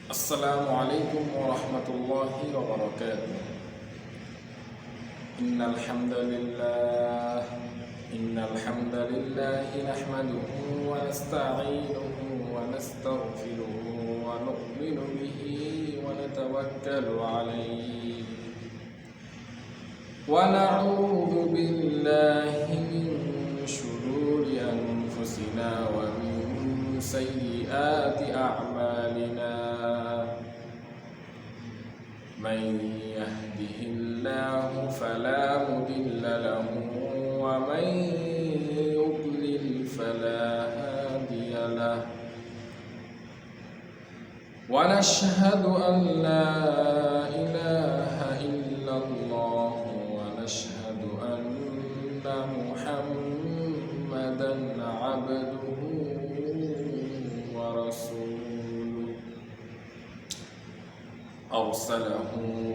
السلام عليكم ورحمة الله وبركاته. إن الحمد لله نحمده ونستعينه ونستغفره ونؤمن به ونتوكل عليه ونعوذ بالله من شرور أنفسنا ومن سيئات أعمالنا. من يهده الله فلا مضل له ومن يضلل فلا هادي له. ونشهد أن لا إله إلا الله ونشهد أن محمدا عبده ورسوله أرسله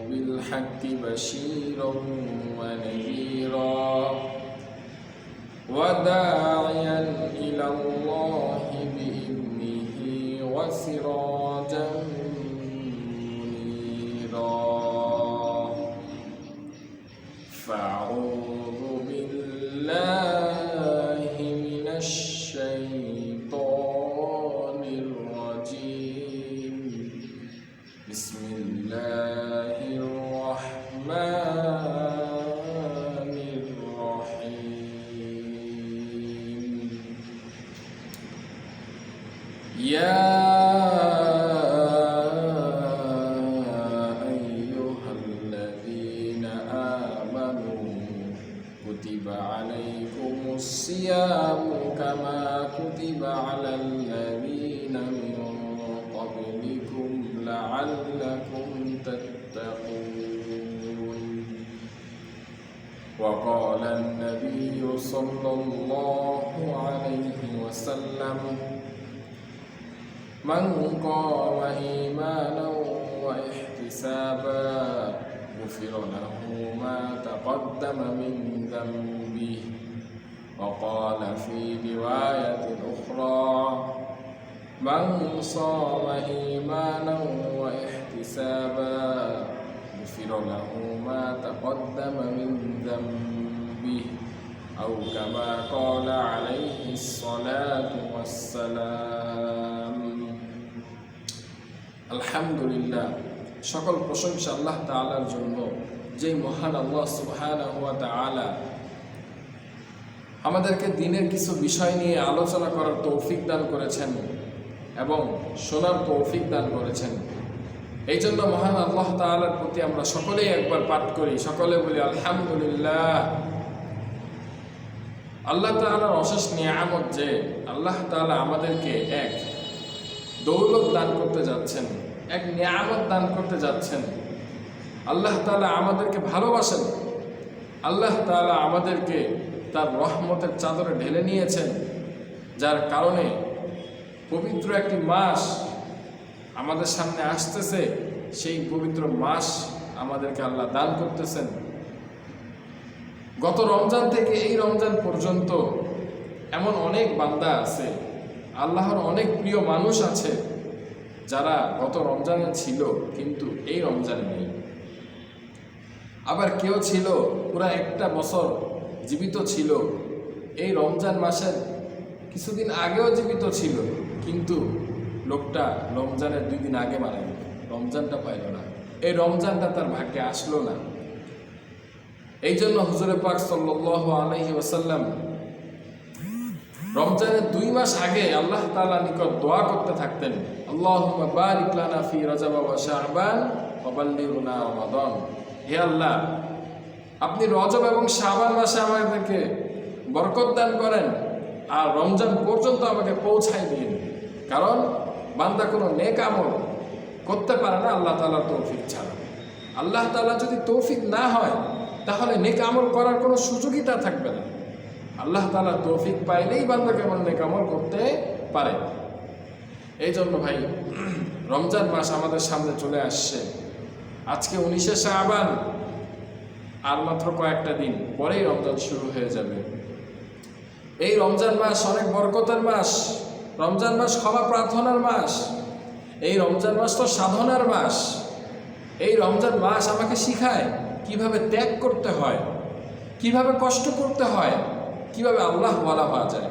بالحق بشيرا ونذيرا وداعيا إلى الله بإذنه وسراجا منيرا. فأعوذ بالله من الشيطان الرجيم. بسم الله الرحمن الرحيم. يا أيها الذين آمنوا كتب عليكم الصيام كما كتب على الذين من قبلكم لعلكم تتقون. وقال النبي صلى الله عليه وسلم: من قام إيمانا واحتسابا غفر له ما تقدم من ذنبه. وقال في رواية أخرى: من صام إيمانا واحتسابا غفر له ما تقدم من ذنبه أو كما قال عليه الصلاة والسلام. আলহামদুলিল্লাহ, সকল প্রশংসা আল্লাহ তাআলার জন্য, যেই মহান আল্লাহ সুবহানাহু ওয়া তাআলা আমাদেরকে দিনের কিছু বিষয় নিয়ে আলোচনা করার তৌফিক দান করেছেন এবং শোনার তৌফিক দান করেছেন। এই জন্য মহান আল্লাহ তাআলার প্রতি আমরা সকলেই একবার পাঠ করি, সকলে বলি আলহামদুলিল্লাহ। আল্লাহ তাআলার অশেষ নিয়ামত যে আল্লাহ তাআলা আমাদেরকে এক দৌলত দান করতে যাচ্ছেন, এক নিয়ামত দান করতে যাচ্ছেন। আল্লাহ তাআলা আমাদেরকে ভালোবাসেন, আল্লাহ তাআলা আমাদেরকে তার রহমতের চাদরে ঢেলে নিয়েছেন, যার কারণে পবিত্র একটি মাস আমাদের সামনে আসতেছে। সেই পবিত্র মাস আমাদেরকে আল্লাহ দান করতেছেন। গত রমজান থেকে এই রমজান পর্যন্ত এমন অনেক বান্দা আছে, আল্লাহর অনেক প্রিয় মানুষ আছে যারা গত রমজানে ছিল কিন্তু এই রমজানে নেই। আবার কেউ ছিল পুরা একটা বছর জীবিত ছিল, এই রমজান মাসের কিছুদিন আগেও জীবিত ছিল, কিন্তু লোকটা রমজানের 2 দিন আগে মারা গেল, রমজানটা পাইল না, এই রমজানটা তার ভাগ্যে আসলো না। এই জন্য হুজুরে পাক সাল্লাল্লাহু আলাইহি ওয়াসাল্লাম রমজানের 2 মাস আগে আল্লাহ তাআলার নিকট দোয়া করতে থাকতেন, আল্লাহুম্মা বারিক লানা ফি রজব ওয়া শাবান ওয়া বাল্লিগনা রমাদান। হে আল্লাহ, আপনি রজব এবং শাবান মাসে আমাদেরকে বরকত দান করেন আর রমজান পর্যন্ত আমাকে পৌঁছায় দিন। কারণ বান্দা কোনো নেক আমল করতে পারে না আল্লাহ তাআলার তৌফিক ছাড়া। আল্লাহ তাআলা যদি তৌফিক না হয় তাহলে নেক আমল করার কোনো সুযোগই তার থাকবে না। আল্লাহ তাআলার তৌফিক পাইলেই বান্দা কেবল নেক আমল করতে পারে। এই জন্য ভাই, রমজান মাস আমাদের সামনে চলে আসছে। আজকে 19শে শাবান, আর মাত্র কয়েকটা দিন পরেই রমজান শুরু হয়ে যাবে। এই রমজান মাস অনেক বরকতের মাস, রমজান মাস ক্ষমা প্রার্থনার মাস। এই রমজান মাস তো সাধনার মাস। এই রমজান মাস আমাকে শিখায় কিভাবে ত্যাগ করতে হয়, কিভাবে কষ্ট করতে হয়, কিভাবে আল্লাহ ওয়ালা হওয়া যায়।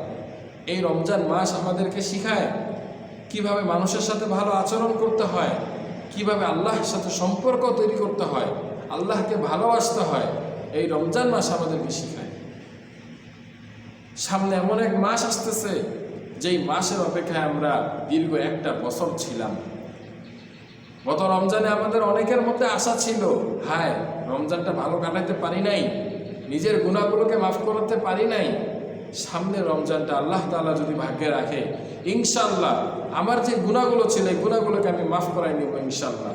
এই রমজান মাস আমাদেরকে শিখায় কিভাবে মানুষের সাথে ভালো আচরণ করতে হয়, কিভাবে আল্লাহর সাথে সম্পর্ক তৈরি করতে হয়, আল্লাহকে ভালোবাসতে হয়। এই রমজান মাস আমাদেরকে শিখায়। সামনে এমন এক মাস আসতেছে যেই মাসের অপেক্ষায় আমরা দীর্ঘ একটা বছর ছিলাম। গত রমজানে আমাদের অনেকের মধ্যে আশা ছিল, হায় রমজানটা ভালো কাটাতে পারি নাই, নিজের গুনাহগুলোকে মাফ করতে পারি নাই, সামনের রমজানটা আল্লাহ তাআলা যদি ভাগ্যে রাখে ইনশাআল্লাহ আমার যে গুনাহগুলো ছিল এই গুনাহগুলোকে আমি মাফ করাই নেব ইনশাআল্লাহ।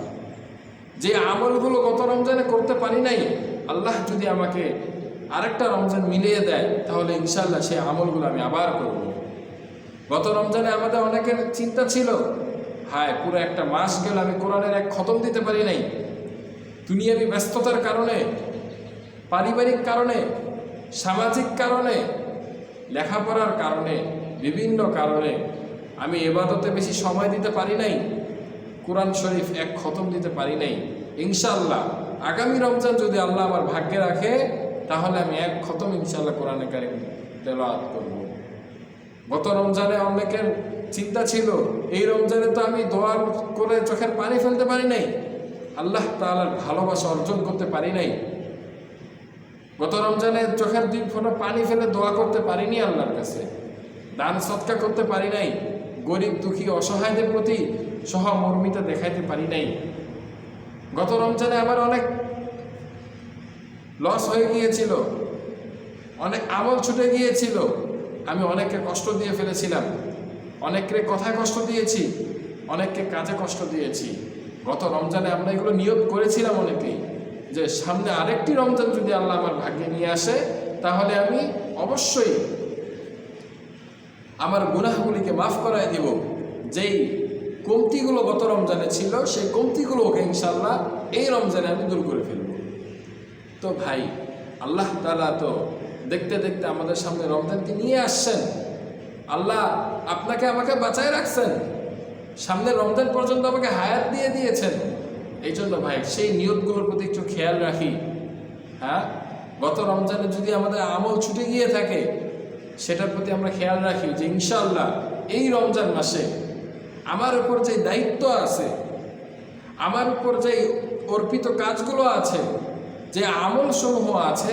যে আমলগুলো গত রমজানে করতে পারি নাই, আল্লাহ যদি আমাকে আরেকটা রমজান মিলিয়ে দেয় তাহলে ইনশাআল্লাহ সেই আমলগুলো আমি আবার করব। গত রমজানে আমাদের অনেকের চিন্তা ছিল, হায় পুরো একটা মাস গেল আমি কোরআনের এক খতম দিতে পারি নাই, দুনিয়াবি ব্যস্ততার কারণে, পারিবারিক কারণে, সামাজিক কারণে, লেখাপড়ার কারণে, বিভিন্ন কারণে আমি ইবাদতে বেশি সময় দিতে পারি নাই, কোরআন শরীফ এক খতম দিতে পারি নাই। ইনশাআল্লাহ আগামী রমজান যদি আল্লাহ আমার ভাগ্যে রাখে তাহলে আমি এক খতম ইনশাআল্লাহ কোরআনে কারিম তেলাওয়াত করব। গত রমজানে অনেকের চিন্তা ছিল, এই রমজানে তো আমি দোয়া করে চোখের পানি ফেলতে পারি নাই, আল্লাহ তাআলার ভালোবাসা অর্জন করতে পারি নাই। গত রমজানে চোখের 2 ফোঁটা পানি ফেলে দোয়া করতে পারিনি আল্লাহর কাছে, দান সৎকা করতে পারি নাই, গরিব দুঃখী অসহায়দের প্রতি সহমর্মিতা দেখাইতে পারি নাই। গত রমজানে আমার অনেক লস হয়ে গিয়েছিল, অনেক আমল ছুটে গিয়েছিল, আমি অনেককে কষ্ট দিয়ে ফেলেছিলাম, অনেককে কথায় কষ্ট দিয়েছি, অনেককে কাজে কষ্ট দিয়েছি। গত রমজানে আমরা এগুলো নিয়ত করেছিলাম অনেকেই, যে সামনে আরেকটি রমজান যদি আল্লাহ আমার ভাগ্যে নিয়ে আসে তাহলে আমি অবশ্যই আমার গুনাহগুলিকে মাফ করায় দিব। যেই কমতিগুলো গত রমজানে ছিল সেই কমতিগুলো ওকে ইনশাআল্লাহ এই রমজানে আমি দূর করে ফেলব। তো ভাই, আল্লাহ তাআলা তো দেখতে দেখতে আমাদের সামনে রমজানকে নিয়ে আসছেন, আল্লাহ আপনাকে আমাকে বাঁচায় রাখছেন, সামনে রমজান পর্যন্ত আমাকে হায়াত দিয়ে দিয়েছেন। এই জন্য ভাই সেই নিয়তগুলোর প্রতি একটু খেয়াল রাখি। হ্যাঁ, গত রমজানে যদি আমাদের আমল ছুটে গিয়ে থাকে সেটার প্রতি আমরা খেয়াল রাখি যে ইনশাআল্লাহ এই রমজান মাসে আমার উপর যে দায়িত্ব আছে, আমার উপর যে অর্পিত কাজগুলো আছে, যে আমল সমূহ আছে,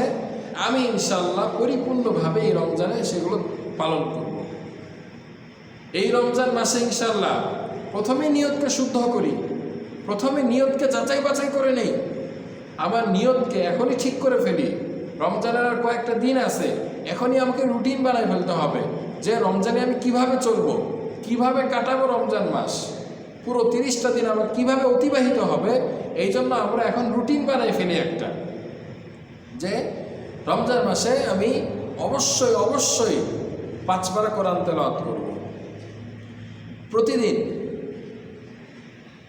আমি ইনশাআল্লাহ পরিপূর্ণভাবে এই রমজানে সেগুলো পালন করব। এই রমজান মাসে ইনশাআল্লাহ প্রথমে নিয়তকে শুদ্ধ করি, প্রথমে নিয়তকে যাচাই বাছাই করে নেই, আমার নিয়তকে এখনই ঠিক করে ফেলি। রমজানের আর কয়েকটা দিন আছে, এখনই আমাকে রুটিন বানাই ফেলতে হবে যে রমজানে আমি কিভাবে চলবো, কিভাবে কাটাবো রমজান মাস, পুরো 30টা দিন আমার কিভাবে অতিবাহিত হবে। এই জন্য আমরা এখন রুটিন বানাই ফেলি একটা, যে রমজান মাসে আমি অবশ্যই অবশ্যই 5 বার কোরআন তেলাওয়াত করব প্রতিদিন।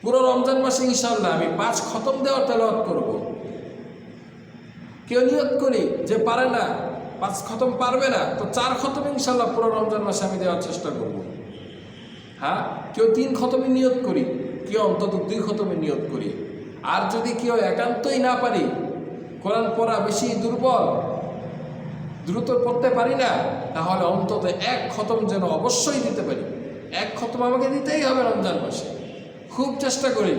পুরো রমজান মাসে ইনশাআল্লাহ আমি 5 খতম দেওয়ার তেলাওয়াত করব। কেউ নিয়ত করি যে পারে না, 5 খতম পারবে না, তো 4 খতম ইনশাআল্লাহ পুরো রমজান মাসে আমি দেওয়ার চেষ্টা করব। হ্যাঁ, কেউ 3 খতমে নিয়ত করি, কেউ অন্তত 2 খতমে নিয়ত করি। আর যদি কেউ একান্তই না পারি, কোরআন পড়া বেশি দুর্বল, দ্রুত পড়তে পারি না, তাহলে অন্তত 1 খতম যেন অবশ্যই দিতে পারি। 1 খতম আমাকে দিতেই হবে রমজান মাসে। খুব চেষ্টা করি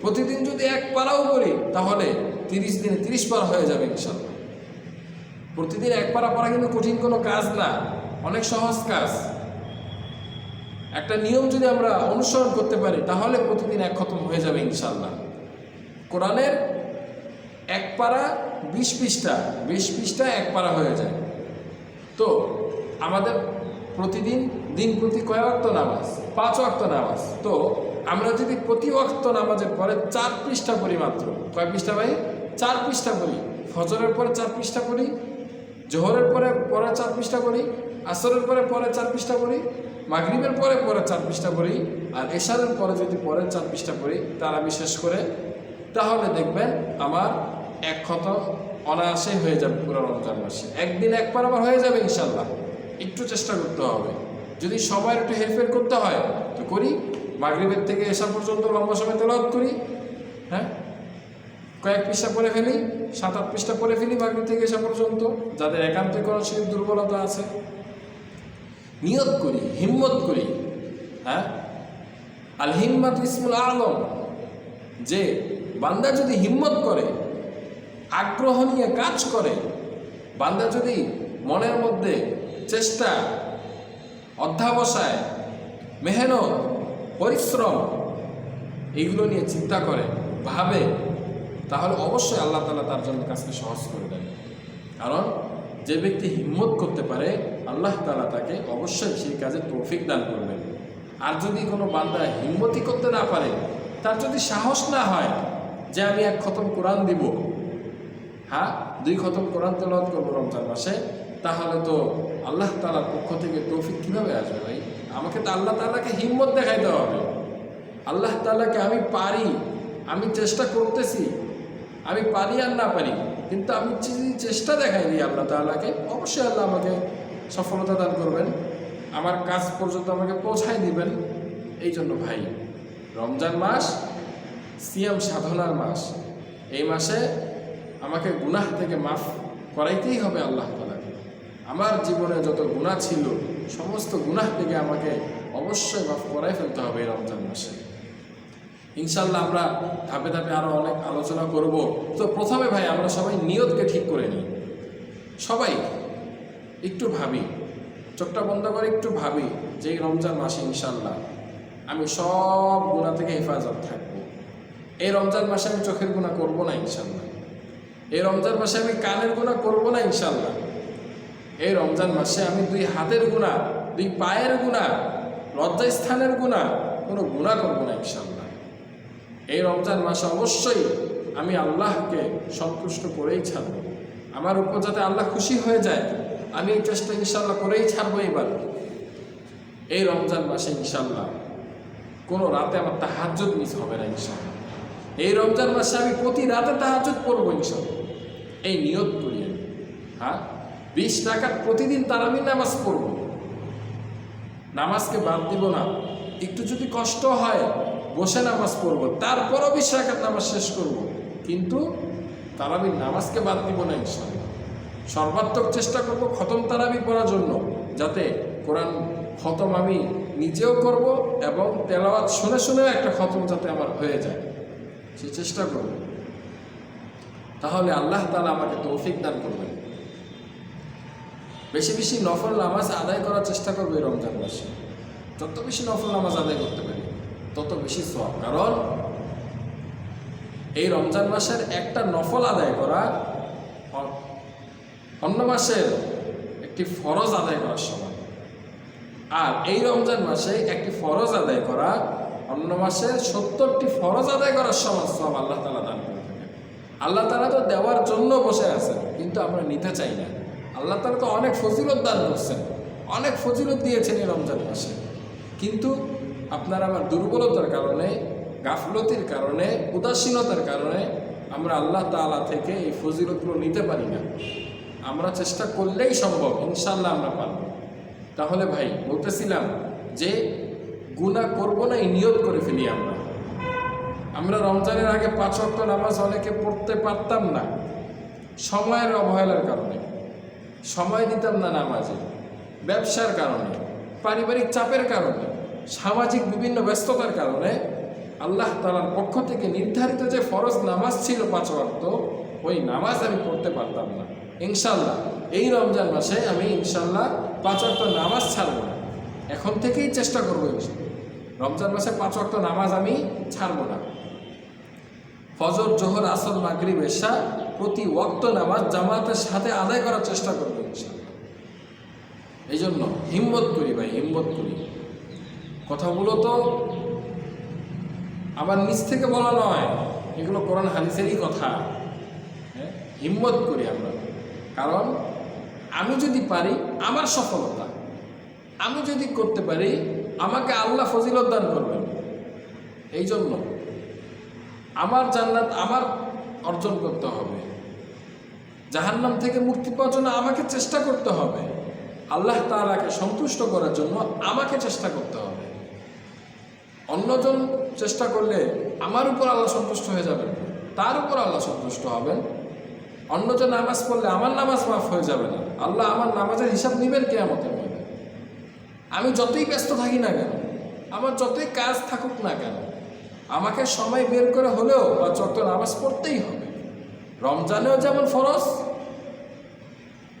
প্রতিদিন যদি 1 পারাও করি তাহলে 30 দিনে 30 পারা হয়ে যাবে ইনশাআল্লাহ। প্রতিদিন 1 পারা পড়া কিন্তু কঠিন কোনো কাজ না, অনেক সহজ কাজ। একটা নিয়ম যদি আমরা অনুসরণ করতে পারি তাহলে প্রতিদিন 1 খতম হয়ে যাবে ইনশাআল্লাহ। কোরআনের 1 পারা 20 পৃষ্ঠা, 20 পৃষ্ঠা 1 পারা হয়ে যায়। তো আমাদের প্রতিদিন দিন প্রতি কয় ওয়াক্ত নামাজ? 5 ওয়াক্ত নামাজ। তো আমরা যদি প্রতি ওয়াক্ত নামাজের পরে 4 পৃষ্ঠা পড়ি, মাত্র কয় পৃষ্ঠা ভাই? 4 পৃষ্ঠা পড়ি। ফজরের পরে 4 পৃষ্ঠা পড়ি, জোহরের পরে 4 পৃষ্ঠা পড়ি, আসরের পরে 4 পৃষ্ঠা পড়ি, মাগরিবের পরে 4 পৃষ্ঠা পড়ি, আর এশারের পরে যদি 4 পৃষ্ঠা পড়ি তারা বিশেষ করে, তাহলে দেখবেন আমার 1 খতম অনায়াসে হয়ে যাবে পুরো রমজান মাসে। একদিন 1 পারা আমার হয়ে যাবে ইনশাআল্লাহ। একটু চেষ্টা করতে হবে, যদি সময়ের একটু হেরফের করতে হয় তো করি, মাগরিবের থেকে এশা পর্যন্ত লম্বা সময় তেলাওয়াত করি, হ্যাঁ, কয়েক পৃষ্ঠা পড়ে ফেলি, 7-8 পৃষ্ঠা পড়ে ফেলি মাগরিব থেকে এশা পর্যন্ত, যাদের একান্তে কোরআন শরীফ দুর্বলতা আছে। নিয়ত করি, হিম্মত করি, হ্যাঁ, আল হিম্মাত ইসমুল আলম, যে বান্দা যদি হিম্মত করে, আগ্রহ নিয়ে কাজ করে, বান্দা যদি মনের মধ্যে চেষ্টা, অধ্যাবসায়, মেহনত, পরিশ্রম এইগুলো নিয়ে চিন্তা করে, ভাবে, তাহলে অবশ্যই আল্লাহ তাআলা তার জন্য কাজকে সহজ করে দেন। কারণ যে ব্যক্তি হিম্মত করতে পারে, আল্লাহ তাআলা তাকে অবশ্যই সেই কাজে তৌফিক দান করবেন। আর যদি কোনো বান্দা হিম্মতই করতে না পারে, তার যদি সাহস না হয় যে আমি 1 খতম কোরআন দিব, হ্যাঁ 2 খতম কোরআন তেলাওয়াত করবো রমজান মাসে, তাহলে তো আল্লাহ তাআলার পক্ষ থেকে তৌফিক কীভাবে আসবে ভাই? আমাকে তো আল্লাহ তাআলাকে হিম্মত দেখাইতে হবে। আল্লাহ তাআলাকে আমি পারি, আমি চেষ্টা করতেছি, আমি পারি আর না পারি, কিন্তু আমি যদি চেষ্টা দেখাই দিই আল্লাহ তাআলাকে, অবশ্যই আল্লাহ আমাকে সফলতা দান করবেন, আমার কাজ পর্যন্ত আমাকে পৌঁছায় দিবেন। এই জন্য ভাই, রমজান মাস সিয়াম সাধনার মাস। এই মাসে আমাকে গুনাহ থেকে মাফ করাইতেই হবে আল্লাহ তাআলাকে। আমার জীবনে যত গুনাহ ছিল, সমস্ত গুনাহ থেকে আমাকে অবশ্যই মাফ করাই ফেলতে হবে এই রমজান মাসে। ইনশাল্লাহ আমরা ধাপে ধাপে আরও অনেক আলোচনা করব। তো প্রথমে ভাই আমরা সবাই নিয়তকে ঠিক করে নিই। সবাই একটু ভাবি, চোখটা বন্ধ করে একটু ভাবি যে এই রমজান মাসে ইনশাল্লাহ আমি সব গুনাহ থেকে হেফাজত থাকবো। এই রমজান মাসে আমি চোখের গুনাহ করব না ইনশাল্লাহ। এই রমজান মাসে আমি কানের গুনাহ করব না ইনশাল্লাহ। এই রমজান মাসে আমি 2 হাতের গুনাহ, 2 পায়ের গুনাহ, লজ্জাস্থানের গুনাহ, কোনো গুনাহ করব না ইনশাল্লাহ। এই রমজান মাসে অবশ্যই আমি আল্লাহকে সন্তুষ্ট করেই ছাড়ব। আমার উপর যাতে আল্লাহ খুশি হয়ে যায়, আমি এই চেষ্টা ইনশাল্লাহ করেই ছাড়বো। এবার এই রমজান মাসে ইনশাল্লাহ কোনো রাতে আমার তাহাজ্জুদ মিস হবে না ইনশাল্লাহ। এই রমজান মাসে আমি প্রতি রাতে তাহাজ্জুদ পড়বো ইনশাল্লাহ। এই নিয়ত করি আমি, হ্যাঁ 20 রাকাত প্রতিদিন তারাবির নামাজ পড়ব, নামাজকে বাদ দিব না। একটু যদি কষ্ট হয় বসে নামাজ পড়ব, তারপরও 20 রাকাত নামাজ শেষ করব, কিন্তু তারাবির নামাজকে বাদ দিব না ইনশাল্লাহ। সর্বাত্মক চেষ্টা করব খতম তারাবি পড়ার জন্য, যাতে কোরআন খতম আমি নিজেও করব এবং তেলাওয়াত শুনে শুনেও একটা খতম যাতে আমার হয়ে যায়, সে চেষ্টা করব। তাহলে আল্লাহ তাআলা আমাকে তৌফিক দান করবেন। বেশি বেশি নফল নামাজ আদায় করার চেষ্টা করবে এই রমজান মাসে। যত বেশি নফল নামাজ আদায় করতে পারি তত বেশি সওয়াব। কারণ এই রমজান মাসের একটা নফল আদায় করা অন্য মাসের একটি ফরজ আদায় করার সমান। আর এই রমজান মাসে একটি ফরজ আদায় করা অন্য মাসের 70টি ফরজ আদায় করার সমান সওয়াব আল্লাহ তাআলা দান করে থাকেন। আল্লাহ তাআলা তো দেওয়ার জন্য বসে আছেন, কিন্তু আমরা নিতে চাই না। আল্লাহ তাআলা তো অনেক ফজিলত দান করছেন, অনেক ফজিলত দিয়েছেন এই রমজান মাসে, কিন্তু আপনার আমার দুর্বলতার কারণে, গাফলতির কারণে, উদাসীনতার কারণে আমরা আল্লাহ তাআলা থেকে এই ফজিলতগুলো নিতে পারি না। আমরা চেষ্টা করলেই সম্ভব, ইনশাআল্লাহ আমরা পারব। তাহলে ভাই বলতেছিলাম যে গুনাহ করব না এই নিয়ত করে ফেলি। আমরা রমজানের আগে 5 ওয়াক্ত নামাজ অনেকে পড়তে পারতাম না, সময়ের অবহেলার কারণে, সময় দিতাম না নামাজে, ব্যবসার কারণে, পারিবারিক চাপের কারণে, সামাজিক বিভিন্ন ব্যস্ততার কারণে আল্লাহ তাআলার পক্ষ থেকে নির্ধারিত যে ফরজ নামাজ ছিল 5 ওয়াক্ত, ওই নামাজ আমি পড়তে পারতাম না। ইনশাআল্লাহ এই রমজান মাসে আমি ইনশাআল্লাহ 5 ওয়াক্ত নামাজ ছাড়ব না। এখন থেকেই চেষ্টা করবো রমজান মাসে 5 ওয়াক্ত নামাজ আমি ছাড়ব না। ফজর, জোহর, আসর, মাগরিব, এশা প্রতি ওয়াক্ত নামাজ জামাতের সাথে আদায় করার চেষ্টা করবো ইনশাআল্লাহ। এই জন্য হিম্মত করি ভাই, হিম্মত করি। কথাগুলো তো আমার নিজ থেকে বলা নয়, এগুলো কোরআন হাদিসেরই কথা। হ্যাঁ, হিম্মত করি আমরা, কারণ আমি যদি পারি আমার সফলতা, আমি যদি করতে পারি আমাকে আল্লাহ ফজিলত দান করবেন। এই জন্য আমার জান্নাত আমার অর্জন করতে হবে, জাহান্নাম থেকে মুক্তি পাওয়ার জন্য আমাকে চেষ্টা করতে হবে, আল্লাহ তাআলাকে সন্তুষ্ট করার জন্য আমাকে চেষ্টা করতে হবে। অন্যজন চেষ্টা করলে আমার উপর আল্লাহ সন্তুষ্ট হয়ে যাবেন, তার উপর আল্লাহ সন্তুষ্ট হবেন। অন্যজন নামাজ পড়লে আমার নামাজ মাফ হয়ে যাবে না, আল্লাহ আমার নামাজের হিসাব নেবেন কিয়ামতের মধ্যে। আমি যতই ব্যস্ত থাকি না কেন, আমার যতই কাজ থাকুক না কেন, আমাকে সময় বের করে হলেও 5 ওয়াক্ত নামাজ পড়তেই হবে। রমজানেও যেমন ফরজ,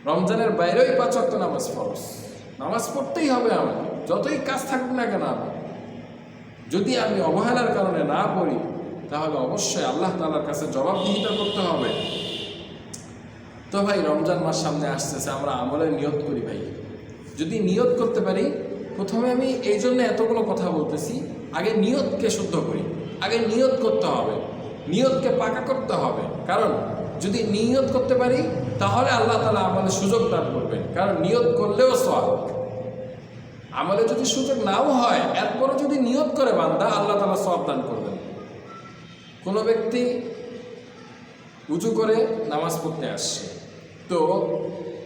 রমজানের বাইরেও 5 ওয়াক্ত নামাজ ফরজ, নামাজ পড়তেই হবে আমাকে, যতই কাজ থাকুক না কেন আমার। যদি আমি অবহেলার কারণে না পড়ি, তাহলে অবশ্যই আল্লাহ তাআলার কাছে জবাবদিহিতা করতে হবে। তো ভাই, রমজান মাস সামনে আসতেছে, আমরা আমলের নিয়ত করি ভাই। যদি নিয়ত করতে পারি, প্রথমে আমি এই জন্য এতগুলো কথা বলতেছি, আগে নিয়তকে শুদ্ধ করি, আগে নিয়ত করতে হবে, নিয়তকে পাকা করতে হবে। কারণ যদি নিয়ত করতে পারি, তাহলে আল্লাহ তাআলা আমলের সুযোগ দান করবেন। কারণ নিয়ত করলেও সওয়াব, আমলে যদি সুযোগ নাও হয়, এরপরও যদি নিয়ত করে বান্দা, আল্লাহ তাআলা সওয়াব দান করবেন। কোনো ব্যক্তি উজু করে নামাজ পড়তে আসছে, তো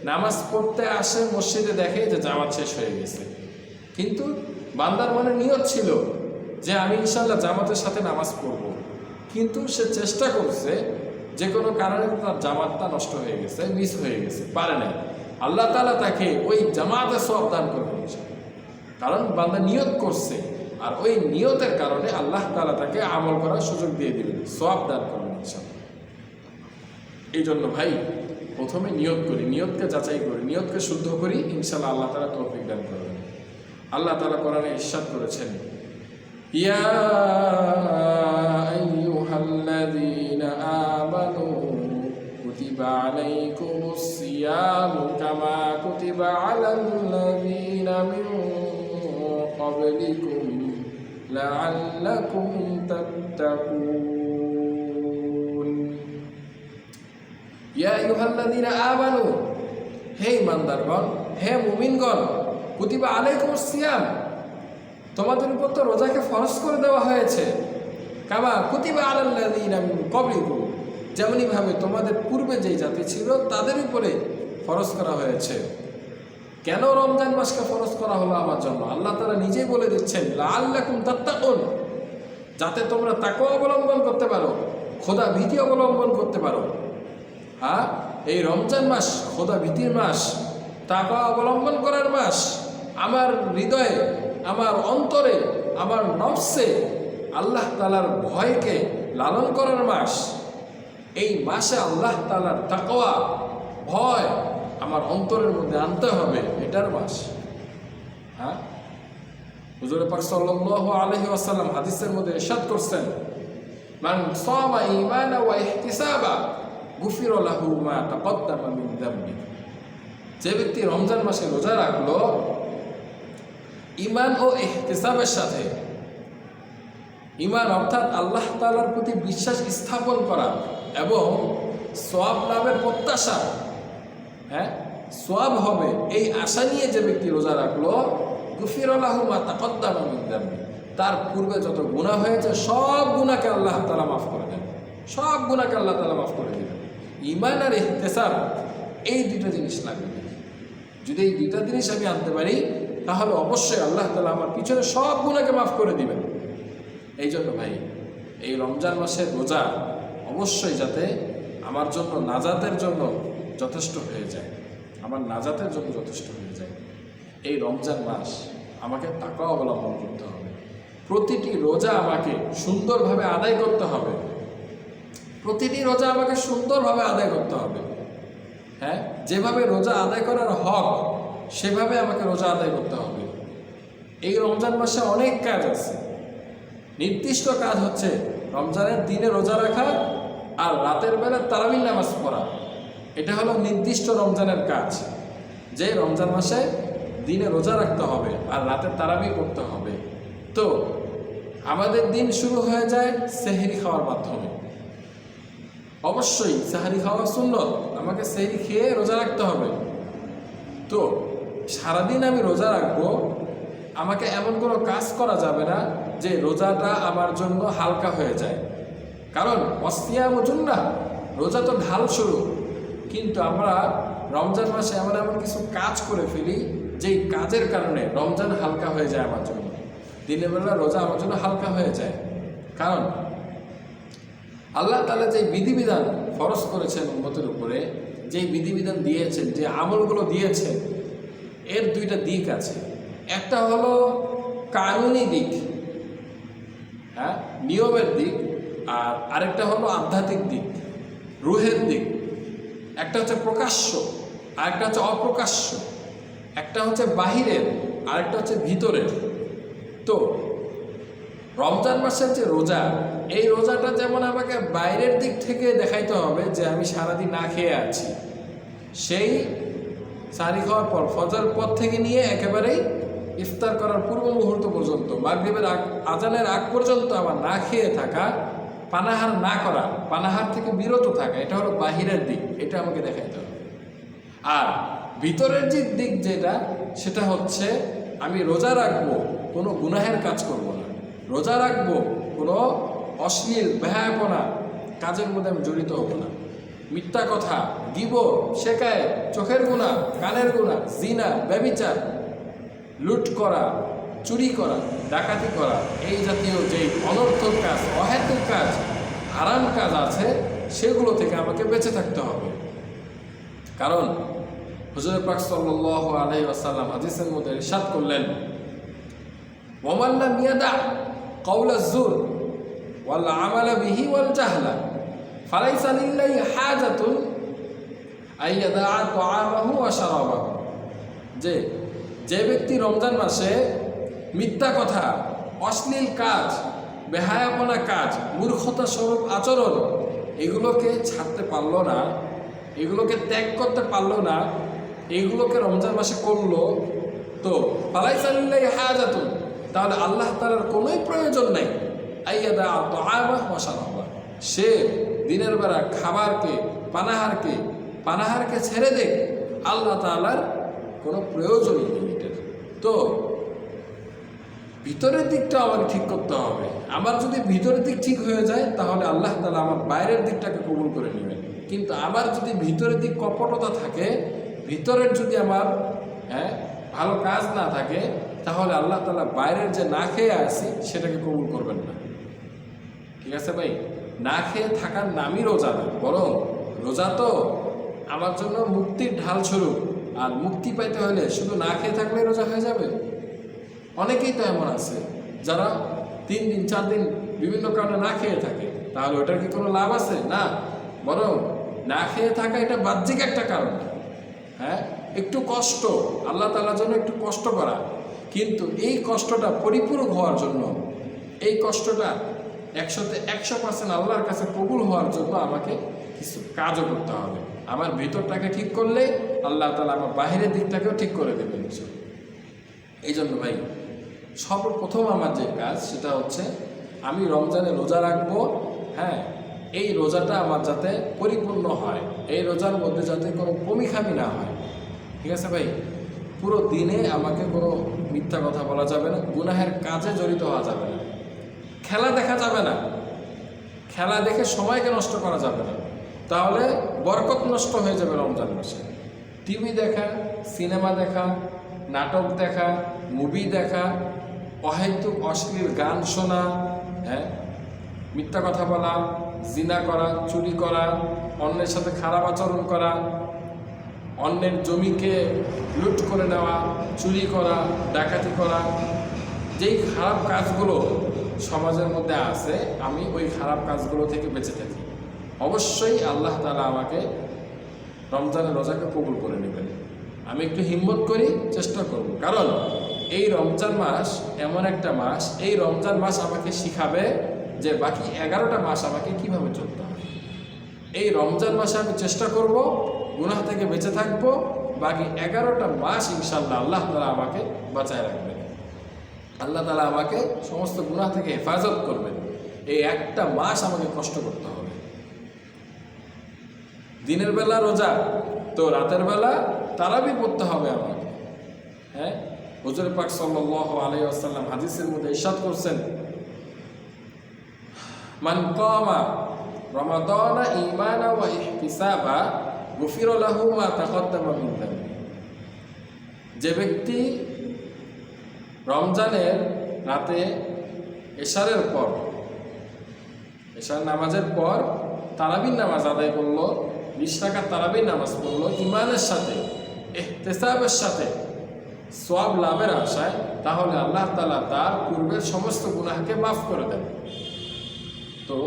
নামাজ পড়তে আসে, মসজিদে দেখে যে জামাত শেষ হয়ে গেছে, কিন্তু বান্দার মনে নিয়ত ছিল যে আমি ইনশাআল্লাহ জামাতের সাথে নামাজ পড়ব, কিন্তু সে চেষ্টা করছে, যে কোনো কারণে তার জামাতটা নষ্ট হয়ে গেছে, মিস হয়ে গেছে, পারে নাই। আল্লাহ তাআলা তাকে ওই জামাতে সওয়াব দান করবেন, কারণ বান্দা নিয়ত করছে, আর ওই নিয়তের কারণে আল্লাহ তাআলা তাকে আমল করার সুযোগ দিয়ে দিবেন, সওয়াব দান করবেন ইনশাআল্লাহ। এই জন্য ভাই, প্রথমে নিয়ত করি, নিয়তকে যাচাই করি, নিয়তকে শুদ্ধ করি, ইনশাআল্লাহ আল্লাহ তাআলা তৌফিক দান করবেন। আল্লাহ তাআলা কোরআনে ইরশাদ করেছেন, ইয়া আইয়ুহাল্লাযীনা আমানু কুতিবা আলাইকুমুস সিয়ামু কামা কুতিবা আলাল্লাযীনা মিন ক্বাবলিকুম লাআল্লাকুম তাত্তাকুন। ইয়া আইয়ুহাল্লাযীনা আমানু, হে ঈমানদারগণ, হে মুমিনগণ, কুতিবা আলাইকুমুস সিয়াম, তোমাদের উপর তো রোজাকে ফরজ করে দেওয়া হয়েছে, কামা কুতিবা আলাল্লাযীনা মিন ক্বাবলিকুম, যেমনইভাবে তোমাদের পূর্বে যেই জাতি ছিল তাদের উপরে ফরজ করা হয়েছে। কেন রমজান মাসকে ফরজ করা হলো আমার জন্য? আল্লাহ তাআলা নিজেই বলে দিচ্ছেন, লাআল্লাকুম তাত্তাকুন, যাতে তোমরা তাকওয়া অবলম্বন করতে পারো, খোদা ভীতি অবলম্বন করতে পারো। হ্যাঁ, এই রমজান মাস খোদা ভীতির মাস, তাকওয়া অবলম্বন করার মাস। আমার হৃদয়ে, আমার অন্তরে, আমার নফসে আল্লাহ তাআলার ভয়কে লালন করার মাস। এই মাসে আল্লাহ তাআলার তাকওয়া, ভয় আমার অন্তরের মধ্যে আনতে হবে, এটার মাস। হ্যাঁ, হুজুর পাক সাল্লাল্লাহু আলাইহি ওয়াসাল্লাম হাদিসের মধ্যে ইরশাদ করছেন, মান সামা ঈমানান ওয়া ইহতিসাবা গুফিরা লাহু মা তাকদ্দামা মিন যামবি। যে ব্যক্তি রমজান মাসে রোজা রাখলো ঈমান ও ইহতিসাবের সাথে, ঈমান অর্থাৎ আল্লাহ তাআলার প্রতি বিশ্বাস স্থাপন করা এবং সওয়াব লাভের প্রত্যাশা, হ্যাঁ সওয়াব হবে এই আশা নিয়ে যে ব্যক্তি রোজা রাখলো, গুফিরা লাহু মা তাকদ্দামা মিন যামবি, তার পূর্বে যত গুনাহ হয়েছে সব গুনাহকে আল্লাহ তাআলা মাফ করে দেন, সব গুনাহকে আল্লাহ তাআলা মাফ করে দেবেন। ঈমান আর ইহতিসাব, এই দুটো জিনিস লাগবে। যদি এই দুইটা জিনিস আমি আনতে পারি, তাহলে অবশ্যই আল্লাহ তাআলা আমার পিছনে সব গুনাহকে মাফ করে দিবেন। এই জন্য ভাই, এই রমজান মাসের রোজা অবশ্যই যাতে আমার জন্য নাজাতের জন্য যথেষ্ট হয়ে যায়, আমার নাজাতের জন্য যথেষ্ট হয়ে যায়, এই রমজান মাস আমাকে তাকওয়া অবলম্বন করতে হবে। প্রতিটি রোজা আমাকে সুন্দরভাবে আদায় করতে হবে, প্রতিটি রোজা আমাকে সুন্দরভাবে আদায় করতে হবে। হ্যাঁ, যেভাবে রোজা আদায় করার হক, সেভাবে আমাকে রোজা আদায় করতে হবে। এই রমজান মাসে অনেক কাজ আছে। নির্দিষ্ট কাজ হচ্ছে রমজানের দিনে রোজা রাখা আর রাতের বেলা তারাবির নামাজ পড়া। এটা হলো নির্দিষ্ট রমজানের কাজ, যে রমজান মাসে দিনে রোজা রাখতে হবে আর রাতে তারাবি করতে হবে। তো আমাদের দিন শুরু হয়ে যায় সেহরি খাওয়ার মাধ্যমে। অবশ্যই সেহরি খাওয়া সুন্নত, আমাকে সেহরি খেয়ে রোজা রাখতে হবে। তো সারাদিন আমি রোজা রাখবো, আমাকে এমন কোনো কাজ করা যাবে না যে রোজাটা আমার জন্য হালকা হয়ে যায়। কারণ অসিয়াম জুন্নাহ, রোজা তো ঢাল শুরু, কিন্তু আমরা রমজান মাসে এমন এমন কিছু কাজ করে ফেলি যেই কাজের কারণে রমজান হালকা হয়ে যায় আমার জন্য। দিনের বেলা রোজা আমার জন্য হালকা হয়ে যায়। কারণ আল্লাহ তাআলা যে বিধিবিধান ফরজ করেছেন উম্মতের উপরে, যেই বিধিবিধান দিয়েছেন, যে আমলগুলো দিয়েছেন, এর দুইটা দিক আছে। একটা হলো কানুনি দিক, হ্যাঁ, নিয়মের দিক, আর আরেকটা হলো আধ্যাত্মিক দিক, রুহের দিক। একটা হচ্ছে প্রকাশ্য, আরেকটা হচ্ছে অপ্রকাশ্য। একটা হচ্ছে বাহিরের, আরেকটা হচ্ছে ভিতরের। তো রমজান মাসের যে রোজা, এই রোজাটা যেমন আমাকে বাইরের দিক থেকে দেখাইতে হবে যে আমি সারাদিন না খেয়ে আছি, সেই সারি খাওয়ার পর ফজর পর থেকে নিয়ে একেবারেই ইফতার করার পূর্ব মুহূর্ত পর্যন্ত, মাগরিবের আজানের আগ পর্যন্ত আমার না খেয়ে থাকা, পানাহার না করা, পানাহার থেকে বিরত থাকা, এটা হলো বাহিরের দিক, এটা আমাকে দেখাইতে হবে। আর ভিতরের যে দিক যেটা, সেটা হচ্ছে আমি রোজা রাখবো, কোনো গুনাহের কাজ করব না। রোজা রাখবো, কোনো অশ্লীল বেহায়াপনা কাজের মধ্যে আমি জড়িত হব না। মিথ্যা কথা, গীবত, শেকায়েত, চোখের গুনাহ, কানের গুনাহ, জিনা, ব্যভিচার, লুট করা, চুরি করা, ডাকাতি করা, এই জাতীয় যেই অনর্থক কাজ, অহেতুক কাজ, হারাম কাজ আছে, সেগুলো থেকে আমাকে বেঁচে থাকতে হবে। কারণ হুজুর পাক সাল্লাল্লাহু আলাইহি ওয়াসাল্লাম হাদিসের মধ্যে ইরশাদ করলেন, ওয়ামান লাম ইয়াদা কাওলা যুর ওয়াল আমালা বিহি ওয়াল জাহলা ফালাইসা লিল্লাহি হাজাতুন আইয়াদা তাআমাহু ওয়া শারাবাহু। যে ব্যক্তি রমজান মাসে মিথ্যা কথা, অশ্লীল কাজ, বেহায়াপনা কাজ, মূর্খতা স্বরূপ আচরণ, এগুলোকে ছাড়তে পারলো না, এগুলোকে ত্যাগ করতে পারলো না, এইগুলোকে রমজান মাসে করলো, তো ফালাইসা লিল্লাহি হাজাতুন, তাহলে আল্লাহ তাআলার কোনোই প্রয়োজন নাই আইয়াদা তাআমাহু ওয়া শারাবাহু, সে দিনের বেলা খাবারকে, পানাহারকে ছেড়ে দেয়, আল্লাহ তাআলার কোনো প্রয়োজনই নেই এটার। তো ভিতরের দিকটা আমাকে ঠিক করতে হবে। আমার যদি ভিতরের দিক ঠিক হয়ে যায়, তাহলে আল্লাহ তাআলা আমার বাইরের দিকটাকে কবুল করে নেবেন। কিন্তু আমার যদি ভিতরের দিক কপটতা থাকে, ভিতরের যদি আমার ভালো কাজ না থাকে, তাহলে আল্লাহ তাআলা বাইরের যে না খেয়ে আসি সেটাকে কবুল করবেন না। ঠিক আছে ভাই, না খেয়ে থাকার নামই রোজা না, বরং রোজা তো আমার জন্য মুক্তির ঢাল স্বরূপ। আর মুক্তি পাইতে হলে শুধু না খেয়ে থাকলে রোজা হয়ে যাবে? অনেকেই তো এমন আছে যারা 3 দিন 4 দিন বিভিন্ন কারণে না খেয়ে থাকে, তাহলে ওটার কি কোনো লাভ আছে? না, বরং না খেয়ে থাকা এটা বাহ্যিক একটা কারণ, একটু কষ্ট, আল্লাহ তাআলার জন্য একটু কষ্ট করা, কিন্তু এই কষ্টটা পরিপূরক হওয়ার জন্য, এই কষ্টটা 100% আল্লাহর কাছে কবুল হওয়ার জন্য আমাকে কিছু কাজও করতে হবে। আমার ভিতরটাকে ঠিক করলে আল্লাহ তাআলা আমার বাহিরের দিকটাকেও ঠিক করে দেবেন। এই জন্য ভাই, সর্বপ্রথম আমার যে কাজ, সেটা হচ্ছে আমি রমজানে রোজা রাখবো। এই রোজাটা আমার যাতে পরিপূর্ণ হয়, এই রোজার মধ্যে যাতে কোনো কমি খামি না হয়। ঠিক আছে ভাই, পুরো দিনে আমাকে কোনো মিথ্যা কথা বলা যাবে না, গুনাহের কাজে জড়িত হওয়া যাবে না, খেলা দেখা যাবে না, খেলা দেখে সময়কে নষ্ট করা যাবে না, তাহলে বরকত নষ্ট হয়ে যাবে রমজান মাসে। টিভি দেখা, সিনেমা দেখা, নাটক দেখা, মুভি দেখা, অহেতুক অশ্লীল গান শোনা, মিথ্যা কথা বলা, জিনা করা, চুরি করা, অন্যের সাথে খারাপ আচরণ করা, অন্যের জমিকে লুট করে নেওয়া, চুরি করা, ডাকাতি করা, যেই খারাপ কাজগুলো সমাজের মধ্যে আছে, আমি ওই খারাপ কাজগুলো থেকে বেঁচে থাকি। অবশ্যই আল্লাহ তাআলা আমাকে রমজানের রোজাকে কবুল করে নেবেন। আমি একটু হিম্মত করি, চেষ্টা করব, কারণ এই রমজান মাস এমন একটা মাস, এই রমজান মাস আমাকে শিখাবে যে বাকি 11টা মাস আমাকে কিভাবে চলতে হবে। এই রমজান মাসে আমি চেষ্টা করব গুনাহ থেকে বেঁচে থাকব, বাকি 11টা মাস ইনশাআল্লাহ আল্লাহ তাআলা আমাকে বাঁচায় রাখবেন, আল্লাহ তাআলা আমাকে সমস্ত গুনাহ থেকে হেফাজত করবেন। এই একটা মাস আমাকে কষ্ট করতে হবে। দিনের বেলা রোজা, তো রাতের বেলা তারাবি পড়তে হবে আমাকে। হুজুর পাক সাল্লাল্লাহু আলাইহি ওয়াসাল্লাম হাদিসের মধ্যে ইরশাদ করছেন, মান কামা রমাদানা ঈমানা ওয়া ইহতিসাবা গুফিরা লাহু মা তাকদ্দামা মিন যামবি। যে ব্যক্তি রমজানের রাতে এশারের পর, এশার নামাজের পর তারাবির নামাজ আদায় করলো, 20 রাকাত তারাবির নামাজ পড়লো ইমানের সাথে, ইহতিসাবের সাথে, সওয়াব লাভের আশায়, তাহলে আল্লাহ তাআলা তার পূর্বের সমস্ত গুনাহকে মাফ করে দেন। তো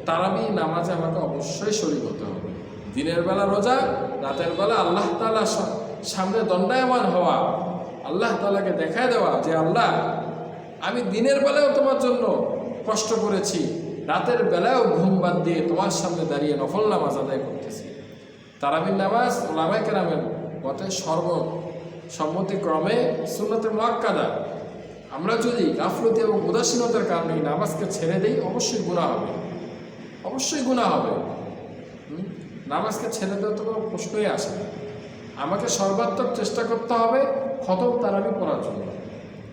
তারাবি নামাজে আমাকে অবশ্যই শরীক হতে হবে। দিনের বেলা রোজা, রাতের বেলা আল্লাহ তাআলা সামনে দণ্ডায়মান হওয়া, আল্লাহ তাআলাকে দেখায় দেওয়া যে আল্লাহ, আমি দিনের বেলায়ও তোমার জন্য কষ্ট করেছি, রাতের বেলায়ও ঘুম বাদ দিয়ে তোমার সামনে দাঁড়িয়ে নফল নামাজ আদায় করতেছি। তারাবির নামাজ ওলামায়ে কেরামের মতে সম্মতিক্রমে সুন্নতে মুআক্কাদা। আমরা যদি গাফলতি এবং উদাসীনতার কারণে এই নামাজকে ছেড়ে দেই, অবশ্যই গুনাহ হবে, অবশ্যই গুনাহ হবে। নামাজকে ছেড়ে দেওয়ার তো কোনো প্রশ্নই আসে না। আমাকে সর্বাত্মক চেষ্টা করতে হবে খতম তারাবি পড়ার জন্য।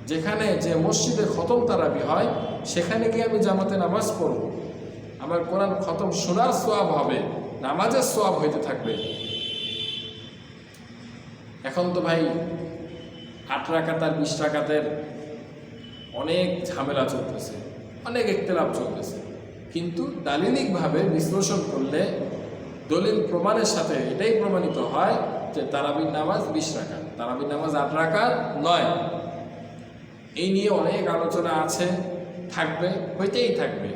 যেখানে যে মসজিদে খতম তারাবি হয় সেখানে গিয়ে আমি জামাতে নামাজ পড়ব, আমার কোরআন খতম শোনার সওয়াব হবে, নামাজের সওয়াব হইতে থাকবে। এখন তো ভাই 8 রাকাত আর 20 রাকাতের অনেক ঝামেলা চলতেছে, অনেক ইখতিলাফ চলতেছে, কিন্তু দালিলিকভাবে বিশ্লেষণ করলে দলিল প্রমাণের সাথে এটাই প্রমাণিত হয় যে তারাবির নামাজ 20 রাকাত, তারাবির নামাজ 8 রাকাত নয়। এই নিয়ে অনেক আলোচনা আছে, থাকবে, হইতেই থাকবে।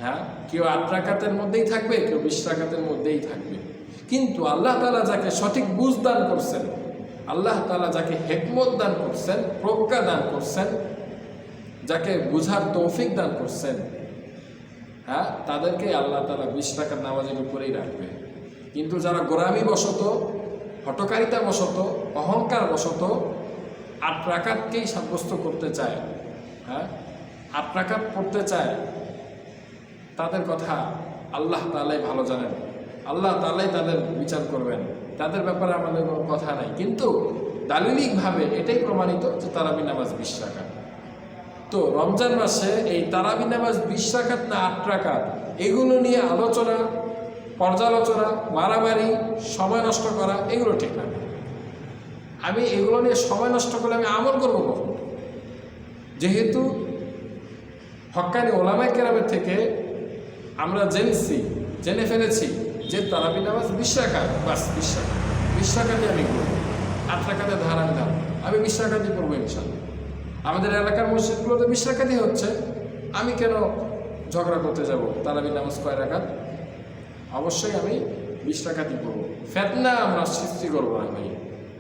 হ্যাঁ, কেউ 8 রাকাতের মধ্যেই থাকবে, কেউ 20 রাকাতের মধ্যেই থাকবে। কিন্তু আল্লাহ তাআলা যাকে সঠিক বুঝ দান করছেন, আল্লাহ তাআলা যাকে হিকমত দান করছেন, প্রজ্ঞা দান করছেন, যাকে বুঝার তৌফিক দান করছেন, হ্যাঁ, তাদেরকে আল্লাহ তাআলা 20 রাকাত নামাজের উপরেই রাখবে। কিন্তু যারা গোরামি বশত, হটকারিতা বশত, অহংকার বশত 8 রাকাতকেই সাব্যস্ত করতে চায়, হ্যাঁ, 8 রাকাত পড়তে চায়, তাদের কথা আল্লাহ তাআলাই ভালো জানেন, আল্লাহ তাআলাই তাদের বিচার করবেন, তাদের ব্যাপারে আমাদের কোনো কথা নাই। কিন্তু দালিলিকভাবে এটাই প্রমাণিত যে তারাবি নামাজ 20 রাকাত। তো রমজান মাসে এই তারাবি নামাজ 20 রাকাত না 8 রাকাত, এগুলো নিয়ে আলোচনা, পর্যালোচনা, মারামারি, সময় নষ্ট করা, এগুলো ঠিক না। আমি এগুলো নিয়ে সময় নষ্ট করলে আমি আমল করবো কখন? যেহেতু হক্কানি ওলামায়ে কেরামের থেকে আমরা জেনে ফেলেছি যে তারাবি নামাজ 20 রাকাত, বাস 20 রাকাত, 20 রাকাতই আমি করবো, 8 রাকাতের ধার আমি 20 রাকাতই করবো ইনশাআল্লাহ। আমাদের এলাকার মসজিদগুলোতে 20 রাকাতই হচ্ছে, আমি কেন ঝগড়া করতে যাব? তারাবি নামাজ কয় রাকাত? অবশ্যই আমি 20 রাকাতই করবো। ফিতনা আমরা সৃষ্টি করবো না ভাই।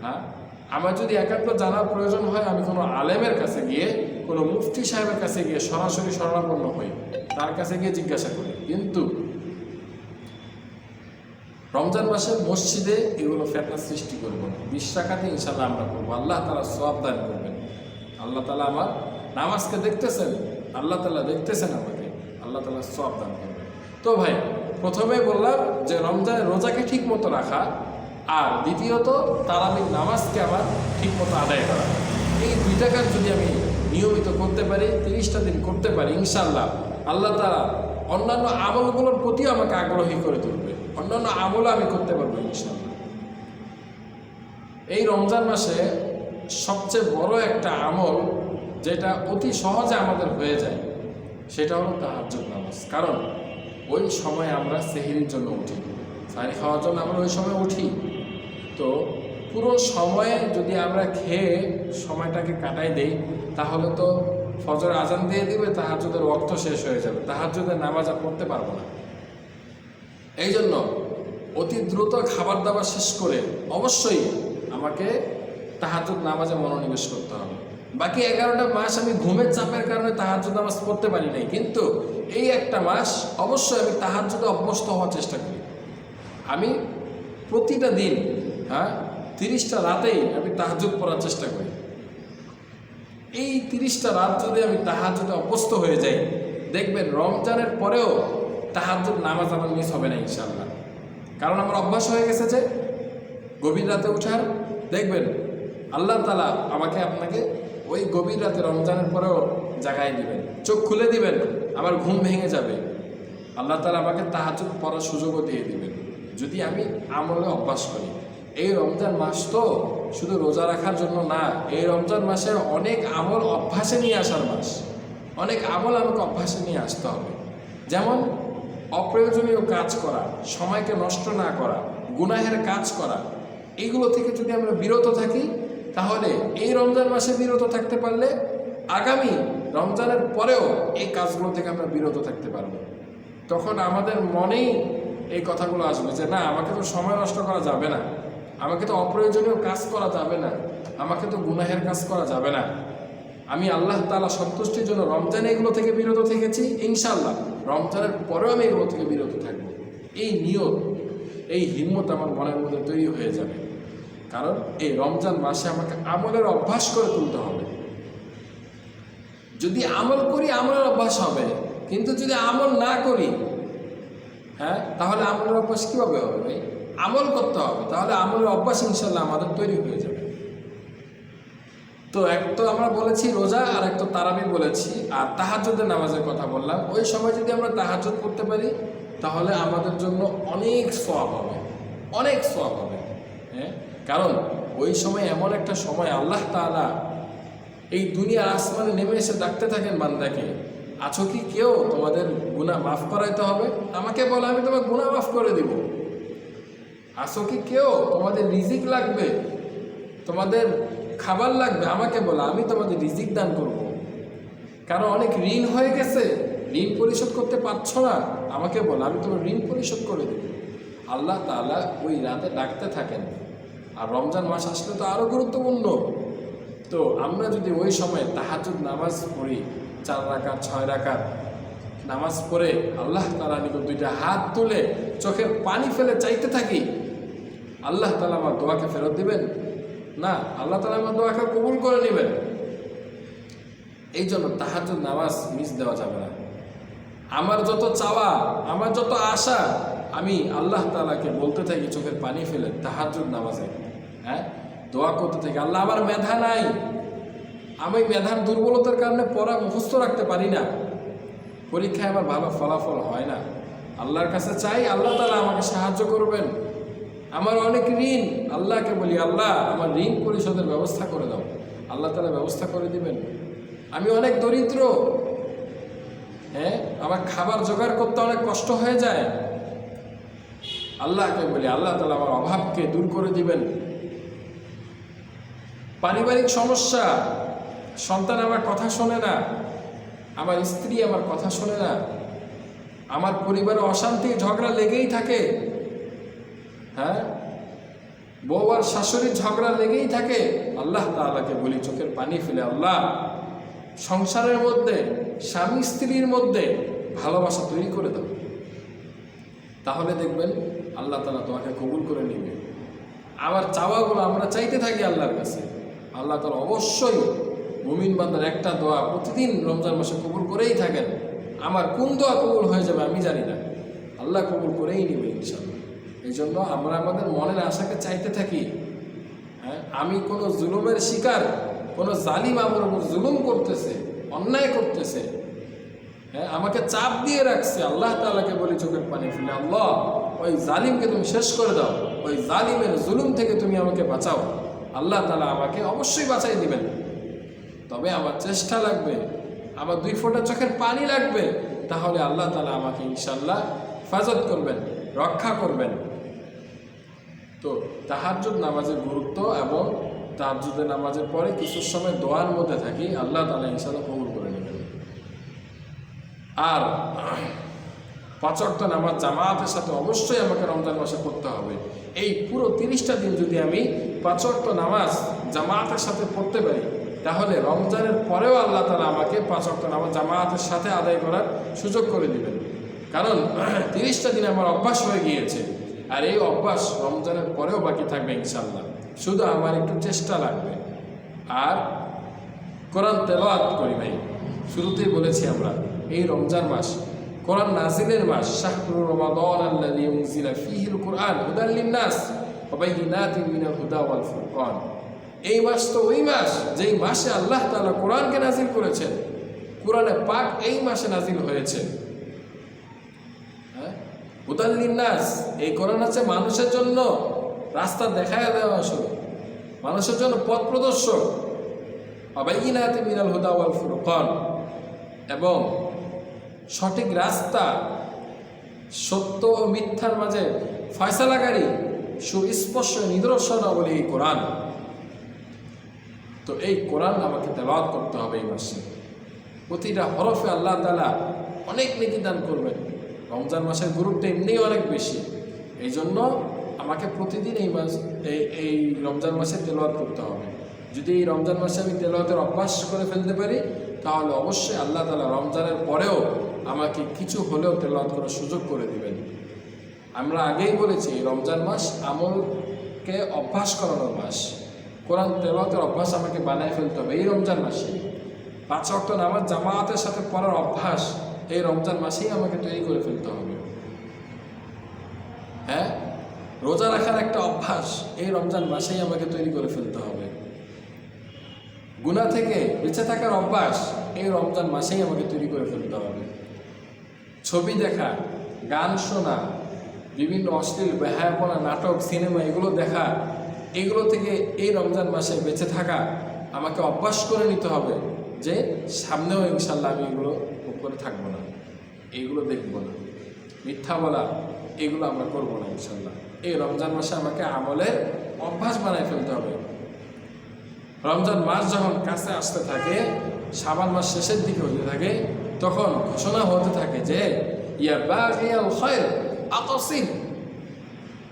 হ্যাঁ, আমার যদি একান্ত জানার প্রয়োজন হয়, আমি কোনো আলেমের কাছে গিয়ে, কোনো মুফতি সাহেবের কাছে গিয়ে সরাসরি শরণাপন্ন হই, তার কাছে গিয়ে জিজ্ঞাসা করি। কিন্তু রমজান মাসে মসজিদে এগুলো ফিতনা সৃষ্টি করবো না। 20 রাকাতই ইনশাআল্লাহ আমরা করবো। আল্লাহ তাআলা সওয়াব দান করবেন। আল্লাহ তাআলা আমার নামাজকে দেখতেছেন, আল্লাহ তাআলা দেখতেছেন আমাকে, আল্লাহ তাআলা সওয়াব দান করবেন। তো ভাই, প্রথমে বললাম যে রমজানের রোজাকে ঠিক মতো রাখা, আর দ্বিতীয়ত তারাবির নামাজকে আমার ঠিক মতো আদায় করা। এই 2টা কাজ যদি আমি নিয়মিত করতে পারি, 30টা দিন করতে পারি, ইনশাআল্লাহ আল্লাহ তাআলা অন্যান্য আমলগুলোর প্রতিও আমাকে আগ্রহী করে তুলবে, অন্যান্য আমলও আমি করতে পারবো ইনশাআল্লাহ। এই রমজান মাসে সবচেয়ে বড় একটা আমল যেটা অতি সহজে আমাদের হয়ে যায়, সেটা হলো তাহাজ্জুদ নামাজ। কারণ ওই সময় আমরা সেহরির জন্য উঠি, সাহরি খাওয়ার জন্য আমরা ওই সময় উঠি। তো পুরো সময়ে যদি আমরা খেয়ে সময়টাকে কাটাই দেই, তাহলে তো ফজর আজান দিয়ে দিবে, তাহাজ্জুদের ওয়াক্ত শেষ হয়ে যাবে, তাহাজ্জুদের নামাজ আর পড়তে পারবো না। এই জন্য অতি দ্রুত খাবার দাবার শেষ করে অবশ্যই আমাকে তাহাজ্জুদ নামাজে মনোনিবেশ করতে হবে। বাকি 11টা মাস আমি ঘুমের চাপের কারণে তাহাজ্জুদ নামাজ পড়তে পারি নাই, কিন্তু এই একটা মাস অবশ্যই আমি তাহাজ্জুদে অভ্যস্ত হওয়ার চেষ্টা করি। আমি প্রতিটা দিন, হ্যাঁ, 30টা রাতেই আমি তাহাজ্জুদ পড়ার চেষ্টা করি। এই 30টা রাত যদি আমি তাহাজ্জুদে অভ্যস্ত হয়ে যাই, দেখবেন রমজানের পরেও তাহাজ্জুদ নামাজ আমার মিস হবে না ইনশাআল্লাহ। কারণ আমার অভ্যাস হয়ে গেছে যে গভীর রাতে ওঠার। দেখবেন আল্লাহ তাআলা আমাকে আপনাকে ওই গভীর রাতে রমজানের পরেও জাগায় দিবেন, চোখ খুলে দিবেন, আমার ঘুম ভেঙে যাবে। আল্লাহ তাআলা আমাকে তাহাজ্জুদ পড়ার সুযোগও দিয়ে দিবেন যদি আমি আমলে অভ্যাস করি। এই রমজান মাস তো শুধু রোজা রাখার জন্য না, এই রমজান মাসে অনেক আমল অভ্যাসে নিয়ে আসার মাস। অনেক আমল আমাকে অভ্যাসে নিয়ে আসতে হবে। যেমন অপ্রয়োজনীয় কাজ করা, সময়কে নষ্ট না করা, গুনাহের কাজ করা, এইগুলো থেকে যদি আমরা বিরত থাকি, তাহলে এই রমজান মাসে বিরত থাকতে পারলে আগামী রমজানের পরেও এই কাজগুলো থেকে আমরা বিরত থাকতে পারবো। তখন আমাদের মনেই এই কথাগুলো আসবে যে না, আমাকে তো সময় নষ্ট করা যাবে না, আমাকে তো অপ্রয়োজনীয় কাজ করা যাবে না, আমাকে তো গুনাহের কাজ করা যাবে না। আমি আল্লাহ তাআলা সন্তুষ্টির জন্য রমজানে এগুলো থেকে বিরত থেকেছি, ইনশাআল্লাহ রমজানের পরেও আমি এগুলো থেকে বিরত থাকবো। এই নিয়ত, এই হিম্মত আমার মনের মধ্যে তৈরি হয়ে যাবে। কারণ এই রমজান মাসে আমাকে আমলের অভ্যাস করে তুলতে হবে। যদি আমল করি আমলের অভ্যাস হবে, কিন্তু যদি আমল না করি, তাহলে আমলের অভ্যাস কীভাবে হবে ভাই? আমল করতে হবে, তাহলে আমলের অভ্যাস ইনশাল্লাহ আমাদের তৈরি হয়ে যাবে। তো এক তো আমরা বলেছি রোজা, আর এক তো তারাবি বলেছি, আর তাহাজ্জুদের নামাজের কথা বললাম। ওই সময় যদি আমরা তাহাজ্জুদ করতে পারি, তাহলে আমাদের জন্য অনেক সওয়াব হবে, অনেক সওয়াব হবে। কারণ ওই সময় এমন একটা সময় আল্লাহ তাআলা এই দুনিয়ার আসমানে নেমে এসে ডাকতে থাকেন বান্দাকে, আছো কি কেউ তোমাদের গুনাহ মাফ করাইতে হবে? আমাকে বলো, আমি তোমার গুনাহ মাফ করে দিব। আছো কি কেউ তোমাদের রিজিক লাগবে, তোমাদের খাবার লাগবে? আমাকে বলো, আমি তোমাদের রিজিক দান করব। কারণ অনেক ঋণ হয়ে গেছে, ঋণ পরিশোধ করতে পারছো না, আমাকে বলো, আমি তোমার ঋণ পরিশোধ করে দেব। আল্লাহ তাআলা ওই রাতে ডাকতে থাকেন। আর রমজান মাস আসলে তো আরও গুরুত্বপূর্ণ। তো আমরা যদি ওই সময় তাহাজ্জুদ নামাজ পড়ি, 4 রাকাত 6 রাকাত নামাজ পড়ে আল্লাহ তাআলা নিকট দুইটা হাত তুলে চোখের পানি ফেলে চাইতে থাকি, আল্লাহ তাআলা আমার দোয়াকে ফেরত দিবেন না, আল্লাহ তাআলা আমার দোয়াকে কবুল করে নেবেন। এই জন্য তাহাজ্জুদ নামাজ মিস দেওয়া যাবে না। আমার যত চাওয়া, আমার যত আশা, আমি আল্লাহ তাআলাকে বলতে থাকি চোখের পানি ফেলে তাহাজ্জুদ নামাজে, দোয়া করতে থাকি। আল্লাহ, আমার মেধা নাই, আমি মেধার দুর্বলতার কারণে পড়া মুখস্থ রাখতে পারি না, পরীক্ষায় আমার ভালো ফলাফল হয় না। আল্লাহর কাছে চাই, আল্লাহ তাআলা আমাকে সাহায্য করবেন। আমার অনেক ঋণ, আল্লাহকে বলি, আল্লাহ আমার ঋণ পরিশোধের ব্যবস্থা করে দাও, আল্লাহ তাআলা ব্যবস্থা করে দিবেন। আমি অনেক দরিদ্র, আমার খাবার জোগাড় করতে অনেক কষ্ট হয়ে যায়, আল্লাহকে বলি, আল্লাহ তাআলা আমার অভাবকে দূর করে দিবেন। পারিবারিক সমস্যা, সন্তান আমার কথা শোনে না, আমার স্ত্রী আমার কথা শোনে না, আমার পরিবারে অশান্তি ঝগড়া লেগেই থাকে, বউ আর শাশুড়ির ঝগড়া লেগেই থাকে, আল্লাহ তাআলাকে বলি চোখের পানি ফেলে, আল্লাহ সংসারের মধ্যে স্বামী স্ত্রীর মধ্যে ভালোবাসা তৈরি করে দাও। তাহলে দেখবেন আল্লাহ তাআলা তোমাকে কবুল করে নেবে। আমার চাওয়াগুলো আমরা চাইতে থাকি আল্লাহর কাছে, আল্লাহ তাআলা অবশ্যই মুমিন বান্দার একটা দোয়া প্রতিদিন রমজান মাসে কবুল করেই থাকেন। আমার কোন দোয়া কবুল হয়ে যাবে আমি জানি না, আল্লাহ কবুল করেই নেবে ইনশাআল্লাহ। এই জন্য আমরা আমাদের মনের আশাকে চাইতে থাকি। আমি কোনো জুলুমের শিকার, কোনো জালিম আমার উপর জুলুম করতেছে, অন্যায় করতেছে, আমাকে চাপ দিয়ে রাখছে, আল্লাহ তাআলাকে বলি চোখের পানি ফেলে, আল্লাহ ওই জালিমকে তুমি শেষ করে দাও, ওই জালিমের জুলুম থেকে তুমি আমাকে বাঁচাও। আল্লাহ তাআলা আমাকে অবশ্যই বাঁচাই দিবেন, তবে আমার চেষ্টা লাগবে, আমার 2 ফোঁটা চোখের পানি লাগবে, তাহলে আল্লাহ তাআলা আমাকে ইনশাআল্লাহ হেফাজত করবেন, রক্ষা করবেন। তো তাহাজ্জুদ নামাজের গুরুত্ব এবং তাহাজ্জুদের নামাজের পরে কিছু সময় দোয়ার মধ্যে থাকি, আল্লাহ তাআলা ইনশাআল্লাহ কবুল করে নেবেন। আর 5 ওয়াক্ত নামাজ জামাতের সাথে অবশ্যই আমাকে রমজান মাসে করতে হবে। এই পুরো 30টা দিন যদি আমি 5 ওয়াক্ত নামাজ জামাতের সাথে পড়তে পারি, তাহলে রমজানের পরেও আল্লাহ তাআলা আমাকে 5 ওয়াক্ত নামাজ জামাতের সাথে আদায় করার সুযোগ করে দিবেন। কারণ 30টা দিন আমার অভ্যাস হয়ে গিয়েছে, আর এই অভ্যাস রমজানের পরেও বাকি থাকবে ইনশাআল্লাহ। শুধু আমার একটু চেষ্টা লাগবে। আর কোরআন তেলাওয়াত করি ভাই, শুরুতেই বলেছি আমরা এই রমজান মাস কোরআন নাজিলের মাস, শাহরুর রমাদান আল্লাযী উনজিলা ফীহিল কুরআন হুদাল লিন-নাস ওয়া বাইয়িনাতিন মিনাল হুদা ওয়াল ফুরকান। এই মাস তো ওই মাস যেই মাসে আল্লাহ তাআলা কোরআনকে নাজিল করেছেন, কোরআনে পাক এই মাসে নাজিল হয়েছে। হুদাল লিন-নাস, এই কোরআন আছে মানুষের জন্য, রাস্তা দেখায় দেওয়া শুরু, মানুষের জন্য পথ প্রদর্শক, অবাইনাতি মিনাল হুদা ওয়াল ফুরকান, এবং সঠিক রাস্তা, সত্য ও মিথ্যার মাঝে ফয়সালাকারী সুস্পষ্ট নিদর্শনাবলী এই কোরআন। তো এই কোরআন আমাকে তেলাওয়াত করতে হবে এই মাসে। প্রতিটা হরফে আল্লাহ তাআলা অনেক নেকি দান করবেন। রমজান মাসের গুরুত্ব এমনিই অনেক বেশি, এই জন্য আমাকে প্রতিদিন এই রমজান মাসে তেলাওয়াত করতে হবে। যদি এই রমজান মাসে আমি তেলাওয়াতের অভ্যাস করে ফেলতে পারি, তাহলে অবশ্যই আল্লাহ তাআলা রমজানের পরেও আমাকে কিছু হলেও তেলাওয়াত করার সুযোগ করে দিবেন। আমরা আগেই বলেছি রমজান মাস আমলকে অভ্যাস করানোর মাস। কোরআন তেলাওয়াতের অভ্যাস আমাকে বানায় ফেলতে হবে এই রমজান মাসে। 5 ওয়াক্ত নামাজ জামায়াতের সাথে পড়ার অভ্যাস এই রমজান মাসেই আমাকে তৈরি করে ফেলতে হবে। হ্যাঁ, রোজা রাখার একটা অভ্যাস এই রমজান মাসেই আমাকে তৈরি করে ফেলতে হবে। গুনাহ থেকে বেঁচে থাকার অভ্যাস এই রমজান মাসেই আমাকে তৈরি করে ফেলতে হবে। ছবি দেখা, গান শোনা, বিভিন্ন অশ্লীল বেহায়াপনা, নাটক, সিনেমা এগুলো দেখা, এগুলো থেকে এই রমজান মাসে বেঁচে থাকা আমাকে অভ্যাস করে নিতে হবে যে সামনেও ইনশাল্লাহ আমি এগুলো করে থাকবো না, এইগুলো দেখবো না, মিথ্যা বলা এগুলো আমরা করবো না ইনশাল্লাহ। এই রমজান মাসে আমাকে আমলের অভ্যাস বানায় ফেলতে হবে। রমজান মাস যখন কাছে আসতে থাকে, শাবান মাস শেষের দিকে হতে থাকে, তখন ঘোষণা হতে থাকে যে ইয়া বাগিয়াল খায়র আকসির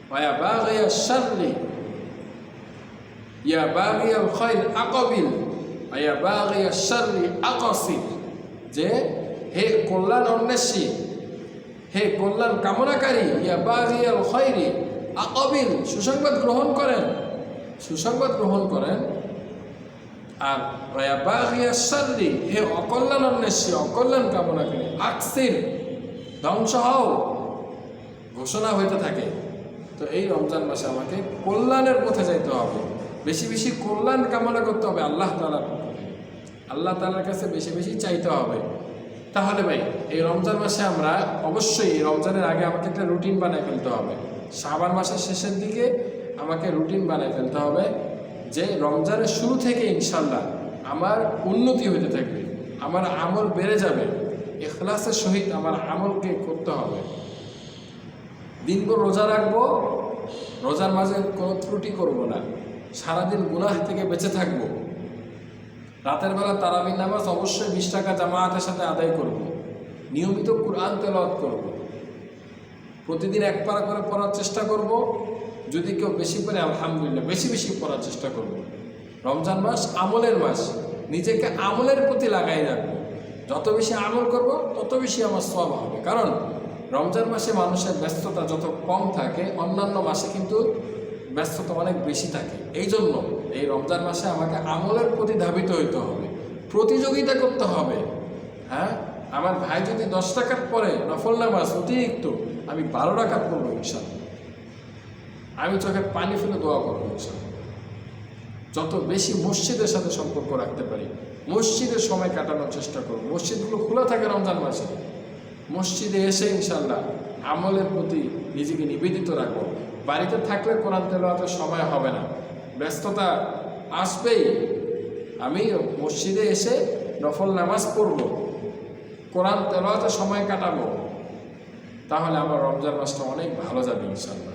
ওয়া ইয়া বাগিয়াশ শাররি, ইয়া বাগিয়াল খায়র আকবিল ওয়া ইয়া বাগিয়াশ শাররি আকসির, যে হে কল্যাণ অন্বেষী, হে কল্যাণ কামনাকারী, ইয়া বাগিয়াল খায়রি আকবিল, সুসংবাদ গ্রহণ করেন, সুসংবাদ গ্রহণ করেন। আর ওয়া বাগিয়াশ শাররি, হে অকল্যাণ অন্বেষী, অকল্যাণ কামনাকারী, আকসির, ধ্বংস হও, ঘোষণা হইতে থাকে। তো এই রমজান মাসে আমাকে কল্যাণের পথে যাইতে হবে, বেশি বেশি কল্যাণ কামনা করতে হবে আল্লাহ তাআলার পক্ষ থেকে, আল্লাহ তাআলার কাছে বেশি বেশি চাইতে হবে। তাহলে ভাই এই রমজান মাসে আমরা অবশ্যই রমজানের আগে আমাকে একটা রুটিন বানায় ফেলতে হবে। শাবান মাসের শেষের দিকে আমাকে রুটিন বানায় ফেলতে হবে যে রমজানের শুরু থেকে ইনশাল্লাহ আমার উন্নতি হতে থাকবে, আমার আমল বেড়ে যাবে, ইখলাসের সহিত আমার আমলকে করতে হবে। দিনভর রোজা রাখবো, রোজার মাঝে কোনো ত্রুটি করব না, সারাদিন গুনাহ থেকে বেঁচে থাকব। রাতের বেলা তারাবির নামাজ অবশ্যই 20 টাকা জামায়াতের সাথে আদায় করব। নিয়মিত কুরআন তেলাওয়াত করব, প্রতিদিন 1 পারা করে পড়ার চেষ্টা করব। যদি কেউ বেশি পড়ে আলহামদুলিল্লাহ, বেশি বেশি পড়ার চেষ্টা করব। রমজান মাস আমলের মাস, নিজেকে আমলের প্রতি লাগাই রাখবো। যত বেশি আমল করব তত বেশি আমার সওয়াব হবে। কারণ রমজান মাসে মানুষের ব্যস্ততা যত কম থাকে, অন্যান্য মাসে কিন্তু ব্যস্ততা অনেক বেশি থাকে। এই জন্য এই রমজান মাসে আমাকে আমলের প্রতি ধাবিত হইতে হবে, প্রতিযোগিতা করতে হবে। হ্যাঁ, আমার ভাই যদি 10 রাকাত পড়ে নফল নামাজ অতিরিক্ত, আমি 12 রাকাত পড়বো ইনশাআল্লাহ। আমি চোখের পানি ফেলে দোয়া করবো ইনশাআল্লাহ। যত বেশি মসজিদের সাথে সম্পর্ক রাখতে পারি, মসজিদের সময় কাটানোর চেষ্টা করব। মসজিদগুলো খোলা থাকে রমজান মাসে, মসজিদে এসে ইনশাল্লাহ আমলের প্রতি নিজেকে নিবেদিত রাখবো। বাড়িতে থাকলে কোরআন তেলাওয়াতের সময় হবে না, ব্যস্ততা আসবেই। আমি মসজিদে এসে নফল নামাজ পড়ব, কোরআন তেলাওয়াতের সময় কাটাবো, তাহলে আমার রমজান মাসটা অনেক ভালো যাবে ইনশাল্লাহ।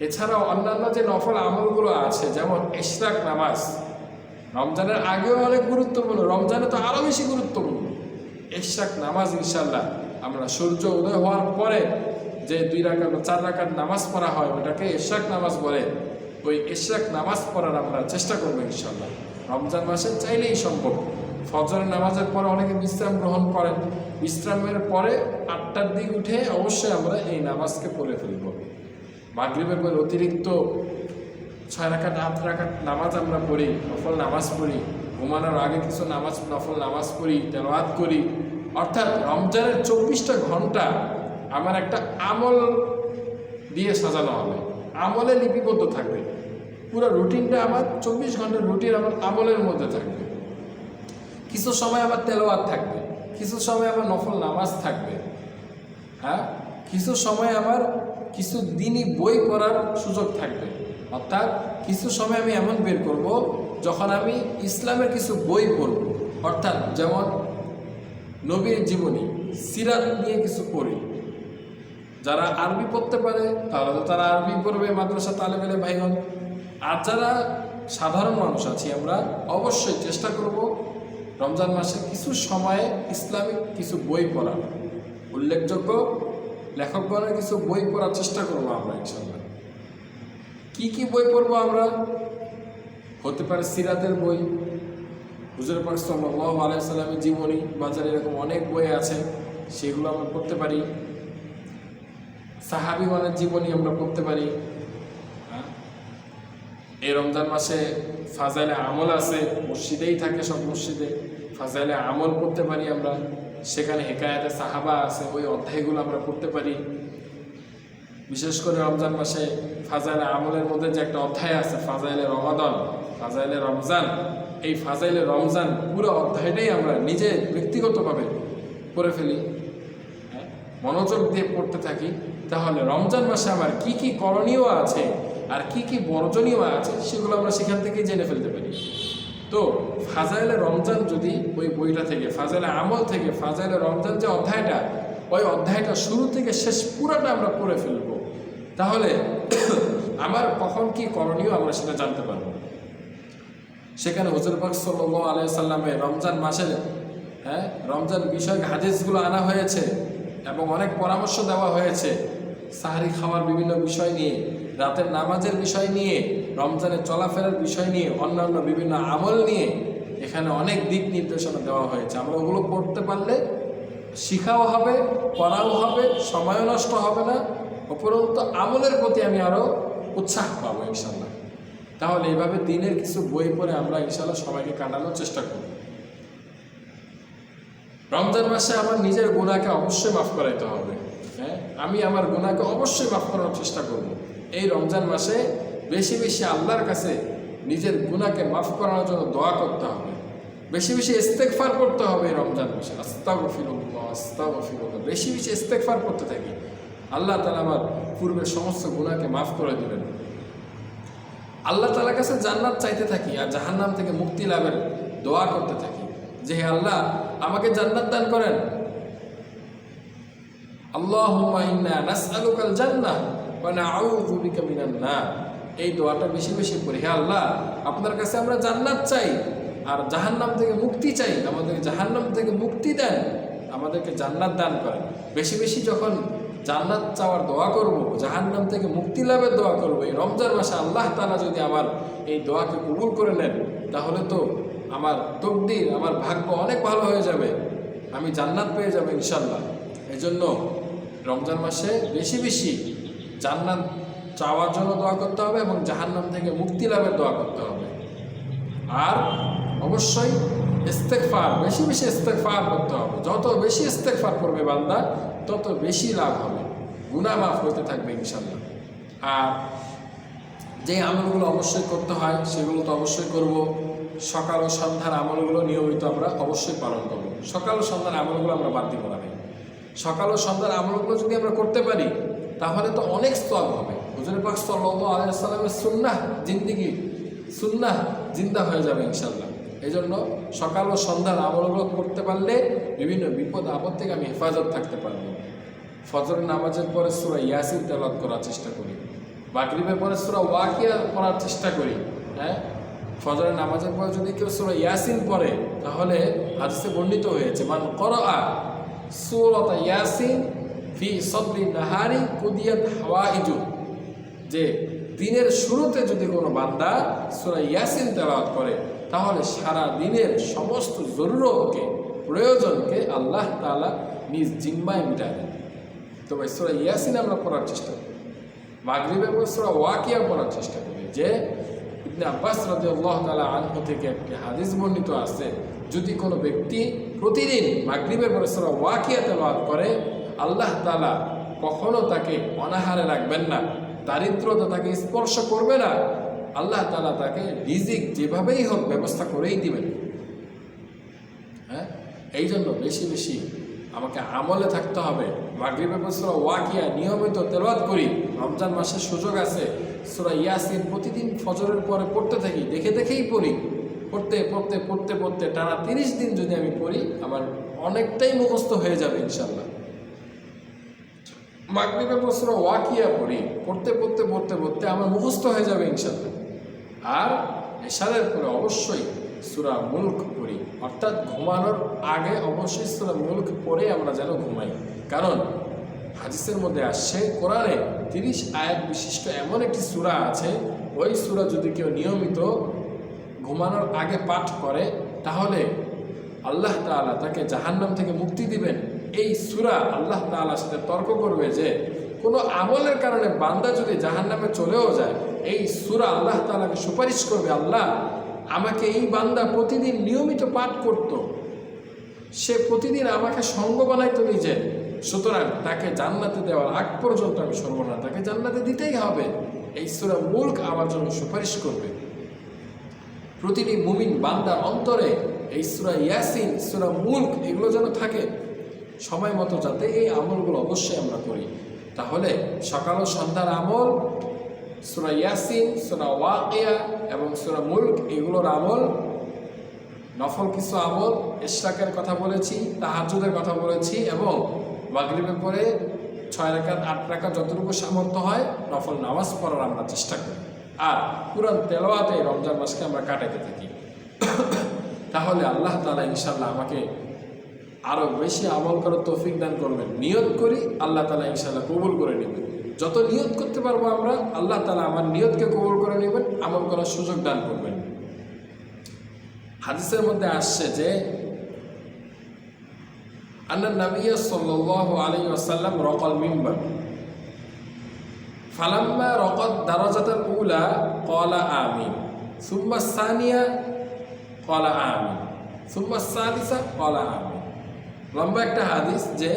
এছাড়াও অন্যান্য যে নফল আমলগুলো আছে, যেমন ইশরাক নামাজ, রমজানের আগেও অনেক গুরুত্বপূর্ণ, রমজানে তো আরও বেশি গুরুত্বপূর্ণ। ইশরাক নামাজ ইনশাল্লাহ আমরা সূর্য উদয় হওয়ার পরে যে 2 রাকাত বা 4 রাকাত নামাজ পড়া হয়, ওটাকে ইশরাক নামাজ বলে। ওই ইশরাক নামাজ পড়ার আমরা চেষ্টা করবো ইনশাল্লাহ। রমজান মাসে চাইলেই সম্ভব। ফজরের নামাজের পরে অনেকে বিশ্রাম গ্রহণ করেন, বিশ্রামের পরে 8টার দিকে উঠে অবশ্যই আমরা এই নামাজকে পড়ে ফেলব। মাগরিবের পরে অতিরিক্ত 6 রাকাত 8 রাকাত নামাজ আমরা পড়ি, নফল নামাজ পড়ি। ঘুমানোর আগে কিছু নফল নামাজ পড়ি, তেলাওয়াত করি। অর্থাৎ রমজানের 24টা ঘন্টা আমার একটা আমল দিয়ে সাজানো হবে, আমলে লিপিবদ্ধ থাকবে। পুরো রুটিনটা আমার 24 ঘন্টার রুটিন আমার আমলের মধ্যে থাকবে। কিছু সময় আমার তেলাওয়াত থাকবে, কিছু সময় আমার নফল নামাজ থাকবে। হ্যাঁ, কিছু সময় আমার কিছু দিনই বই পড়ার সুযোগ থাকবে। অর্থাৎ কিছু সময় আমি এমন বের করব যখন আমি ইসলামের কিছু বই পড়ব, অর্থাৎ যেমন নবীর জীবনী, সিরাত নিয়ে কিছু পড়ি। যারা আরবি পড়তে পারে তাহলে তো তারা আরবি পড়বে, মাদ্রাসা তালেবেলে ভাইগণ। আর যারা সাধারণ মানুষ আছি আমরা অবশ্যই চেষ্টা করব রমজান মাসে কিছু সময়ে ইসলামিক কিছু বই পড়ার, উল্লেখযোগ্য লেখকগণের কিছু বই পড়ার চেষ্টা করব আমরা ইনশাআল্লাহ। কি কি বই পড়বো আমরা? হতে পারে সিরাতের বই, হুজুর পাক সাল্লাল্লাহু আলাইহি ওয়াসাল্লামের জীবনী, বাজারে এরকম অনেক বই আছে, সেগুলো আমরা পড়তে পারি। সাহাবীগণের জীবনী আমরা পড়তে পারি। এই রমজান মাসে ফাজাইলে আমল আছে, মসজিদেই থাকে, সব মসজিদে ফাজাইলে আমল পড়তে পারি আমরা। সেখানে হেকায়াতে সাহাবা আছে, ওই অধ্যায়গুলো আমরা পড়তে পারি। বিশেষ করে রমজান মাসে ফাজাইলে আমলের মধ্যে যে একটা অধ্যায় আছে ফাজাইলে রমাদান, ফাজাইলে রমজান, এই ফাজাইলে রমজান পুরো অধ্যায়টাই আমরা নিজে ব্যক্তিগতভাবে পড়ে ফেলি, মনোযোগ দিয়ে পড়তে থাকি। তাহলে রমজান মাসে আমার কি কি করণীয় আছে আর কি কি বর্জনীয় আছে সেগুলো আমরা সেখান থেকেই জেনে ফেলতে পারি। তো ফাজাইলে রমজান যদি ওই বইটা থেকে, ফাজাইলে আমল থেকে ফাজাইলে রমজান যে অধ্যায়টা, ওই অধ্যায়টা শুরু থেকে শেষ পুরোটা আমরা পড়ে ফেলব, তাহলে আমার কখন কি করণীয় আমরা সেটা জানতে পারবো। সেখানে হুজুর পাক সাল্লাল্লাহু আলাইহি সাল্লামের রমজান মাসের রমজান বিষয়ক হাদিসগুলো আনা হয়েছে এবং অনেক পরামর্শ দেওয়া হয়েছে সাহরি খাওয়ার বিভিন্ন বিষয় নিয়ে, রাতের নামাজের বিষয় নিয়ে, রমজানের চলাফেরার বিষয় নিয়ে, অন্যান্য বিভিন্ন আমল নিয়ে এখানে অনেক দিক নির্দেশনা দেওয়া হয়েছে। আমরা ওগুলো পড়তে পারলে শিখাও হবে, পড়াও হবে, সময়ও নষ্ট হবে না, উপরন্তু আমলের প্রতি আমি আরও উৎসাহ পাবো ইনশাল্লাহ। তাহলে এইভাবে দিনের কিছু বই পড়ে আমরা ইনশাল্লাহ সবাইকে কাটানোর চেষ্টা করব। রমজান মাসে আমার নিজের গুনাহকে অবশ্যই মাফ করাইতে হবে। আমি আমার গুনাহকে অবশ্যই মাফ করার চেষ্টা করব। এই রমজান মাসে বেশি বেশি আল্লাহর কাছে নিজের গুনাহকে মাফ করানোর জন্য দোয়া করতে হবে, বেশি বেশি ইস্তেগফার করতে হবে। এই রমজান মাসে আস্তাগফিরুল্লাহ আস্তাগফিরুল্লাহ বেশি বেশি ইস্তেগফার করতে থাকি, আল্লাহ তাআলা আমার পূর্বের সমস্ত গুনাহকে মাফ করে দেবেন। আল্লাহ তাআলার কাছে জান্নাত চাইতে থাকি আর জাহান্নাম থেকে মুক্তি লাভের দোয়া করতে থাকি যে হে আল্লাহ আমাকে জান্নাত দান করেন। আল্লাহুম্মা ইন্না নাসআলুকাল জান্নাহ ওয়া নাউযু বিকা মিনান নার। এই দোয়াটা বেশি বেশি পড়ি। হে আল্লাহ আপনার কাছে আমরা জান্নাত চাই আর জাহান্নাম থেকে মুক্তি চাই, আমাদের জাহান্নাম থেকে মুক্তি দেন, আমাদেরকে জান্নাত দান করেন। বেশি বেশি যখন জান্নাত চাওয়ার দোয়া করব, জাহান্নাম থেকে মুক্তি লাভের দোয়া করব, এই রমজান মাসে আল্লাহ তাআলা যদি আমার এই দোয়াকে কবুল করে নেন তাহলে তো আমার তকদির, আমার ভাগ্য অনেক ভালো হয়ে যাবে, আমি জান্নাত পেয়ে যাব ইনশাল্লাহ। এজন্য রমজান মাসে বেশি বেশি জান্নাত চাওয়ার জন্য দোয়া করতে হবে এবং জাহান্নাম থেকে মুক্তি লাভের দোয়া করতে হবে। আর অবশ্যই ইস্তেগফার, বেশি বেশি ইস্তেগফার করতে হবে। যত বেশি ইস্তেগফার করবে বান্দা তত বেশি লাভ হবে, গুনাহ মাফ হতে থাকবে ইনশাল্লাহ। আর যে আমলগুলো অবশ্যই করতে হয় সেগুলো তো অবশ্যই করব। সকাল ও সন্ধ্যার আমলগুলো নিয়মিত আমরা অবশ্যই পালন করব। সকাল ও সন্ধ্যার আমলগুলো আমরা বাদ দিব না। সকাল ও সন্ধ্যার আমলগুলো যদি আমরা করতে পারি তাহলে তো অনেক সওয়াব হবে। হুজুর পাক সাল্লাল্লাহু আলাইহি ওয়াসাল্লামের সুন্নাহ জিন্দেগি, সুন্নাহ জিন্দা হয়ে যাবে ইনশাল্লাহ। এই জন্য সকাল ও সন্ধ্যার আমলগুলো করতে পারলে বিভিন্ন বিপদ আপদ থেকে আমি হেফাজত থাকতে পারবো। ফজরের নামাজের পরে সূরা ইয়াসিন তেলাওয়াত করার চেষ্টা করি, মাগরিবের পরে সূরা ওয়াকিয়া পড়ার চেষ্টা করি। ফজরের নামাজের পরে যদি কেউ সূরা ইয়াসিন পড়ে তাহলে হাদিসে বর্ণিত হয়েছে মান ক্বরাআ সূরাত ইয়াসিন ফি সদরি নাহারি কুদিয়াত হাওয়াইজু, যে দিনের শুরুতে যদি কোনো বান্দা সূরা ইয়াসিন তেলাওয়াত করে তাহলে সারা দিনের সমস্ত জরুরতকে, প্রয়োজনকে আল্লাহ তাআলা নিজ জিম্মায় মিটায় দেন। তো ভাই সূরা ইয়াসিন আমরা পড়ার চেষ্টা করি, মাগরিবের পর সূরা ওয়াকিয়া পড়ার চেষ্টা করি। যে ইবনে আব্বাস রাদিয়াল্লাহু তাআলা আনহু থেকে একটি হাদিস বর্ণিত আছে, যদি কোনো ব্যক্তি প্রতিদিন মাগরিবের পরে সূরা ওয়াকিয়া তেলাওয়াত করে আল্লাহ তাআলা কখনো তাকে অনাহারে রাখবেন না, দারিদ্রতা তাকে স্পর্শ করবে না, আল্লাহ তাআলা তাকে রিজিক যেভাবেই হোক ব্যবস্থা করেই দিবেন। এই জন্য বেশি বেশি আমাকে আমলে থাকতে হবে। মাগরিবের পর সূরা ওয়াকিয়া নিয়মিত তেলাওয়াত করি, রমজান মাসের সুযোগ আছে, সূরা ইয়াসিন প্রতিদিন ফজরের পরে পড়তে থাকি, দেখে দেখেই পড়ি, পড়তে পড়তে পড়তে পড়তে টানা 30 দিন যদি আমি পড়ি আমার অনেকটাই মুখস্থ হয়ে যাবে ইনশাল্লাহ। মাগরিবের পর সূরা ওয়াকিয়া পড়ি, পড়তে পড়তে পড়তে পড়তে আমার মুখস্থ হয়ে যাবে ইনশাল্লাহ। আর এশারের পরে অবশ্যই সূরা মুলক পড়ি, অর্থাৎ ঘুমানোর আগে অবশ্যই সূরা মুলক পড়ে আমরা যেন ঘুমাই। কারণ হাদিসের মধ্যে আসছে কোরআনে 30 আয়াত বিশিষ্ট এমন একটি সূরা আছে, ওই সূরা যদি কেউ নিয়মিত ঘুমানোর আগে পাঠ করে তাহলে আল্লাহ তাআলা তাকে জাহান্নাম থেকে মুক্তি দিবেন। এই সূরা আল্লাহ তাআলার সাথে তর্ক করবে যে কোনো আমলের কারণে বান্দা যদি জাহান্নামে চলেও যায়, এই সূরা আল্লাহ তাআলাকে সুপারিশ করবে, আল্লাহ আমাকে এই বান্দা প্রতিদিন নিয়মিত পাঠ করত, সে প্রতিদিন আমাকে সঙ্গ বানাইতো নিজে, সুতরাং তাকে জান্নাতে দেওয়ার আগ পর্যন্ত আমি সরব না, তাকে জান্নাতে দিতেই হবে। এই সূরা মুলক আমার জন্য সুপারিশ করবে। প্রতিটি মুমিন বান্দার অন্তরে এই সূরা ইয়াসিন, সূরা মুলক এগুলো যেন থাকে সময় মতো, যাতে এই আমলগুলো অবশ্যই আমরা করি। তাহলে সকাল ও সন্ধ্যার আমল সূরা ইয়াসিন, সূরা ওয়াকিয়া এবং সূরা মুলক এগুলোর আমল, নফল কিছু আমল, ইশরাকের কথা বলেছি, তাহাজ্জুদের কথা বলেছি, এবং মাগরিবের পরে 6 রাকাত 8 রাকাত যতটুকু সামর্থ্য হয় নফল নামাজ পড়ার আমরা চেষ্টা করি। আর কুরআন তেলাওয়াতে রমজান মাসকে আমরা কাটাতে থাকি। তাহলে আল্লাহ তাআলা ইনশাআল্লাহ আমাকে আরও বেশি আমল করার তৌফিক দান করবেন। নিয়ত করি, আল্লাহ তাআলা ইনশাআল্লাহ কবুল করে নেবেন। যত নিয়ত করতে পারবো আমরা, আল্লাহ তাআলা আমার নিয়তকে কবুল করে নেবেন, আমল করার সুযোগ দান করবেন। হাদিসের মধ্যে আসছে যে আন্নান নবী সাল্লাল্লাহু আলাইহি ওয়াসাল্লাম রাকাল মিম্বার ফালাম্মা রাকাত দারাজাতাল উলা ক্বালা আমিন সুম্মা সানিয়া ক্বালা আমিন সুম্মা সালিসা ক্বালা আমিন। লম্বা একটা হাদিস যে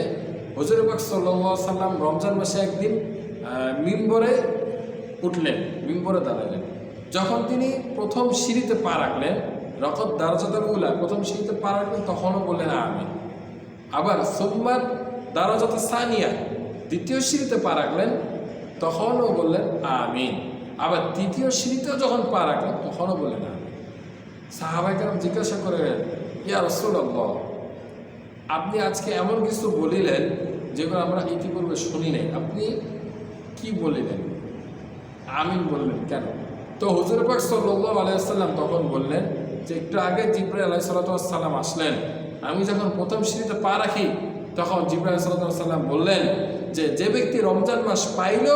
হুজুর পাক সাল্লাল্লাহু আলাইহি ওয়াসাল্লাম রমজান মাসে একদিন মিম্বরে উঠলেন, মিম্বরে দাঁড়ালেন। যখন তিনি প্রথম সিঁড়িতে পা রাখলেন, রাকাত দারাজাতাল উলা প্রথম সিঁড়িতে পা রাখলেন, তখনও বললেন আমিন। আবার সুম্মা দারাজাতাস সানিয়া দ্বিতীয় সিঁড়িতে পা রাখলেন, তখনও বললেন আমিন। আবার তৃতীয় সিঁড়িতেও যখন পা রাখলেন তখনও বললেন আমিন। সাহাবায়ে কেরাম জিজ্ঞাসা করলেন, ইয়া রাসূলুল্লাহ, আপনি আজকে এমন কিছু বলিলেন যেগুলো আমরা ইতিপূর্বে শুনি নাই, আপনি কি বলিলেন? আমিন বললেন কেন? তো হুজুর পাক সাল্লাল্লাহু আলাইহি ওয়াসাল্লাম তখন বললেন যে একটু আগে জিবরাইল আলাইহিস সালাম আসলেন, আমি যখন প্রথম সিঁড়িতে পা রাখি তখন জিবরাইল আলাইহিস সালাম বললেন যে যে ব্যক্তি রমজান মাস পাইল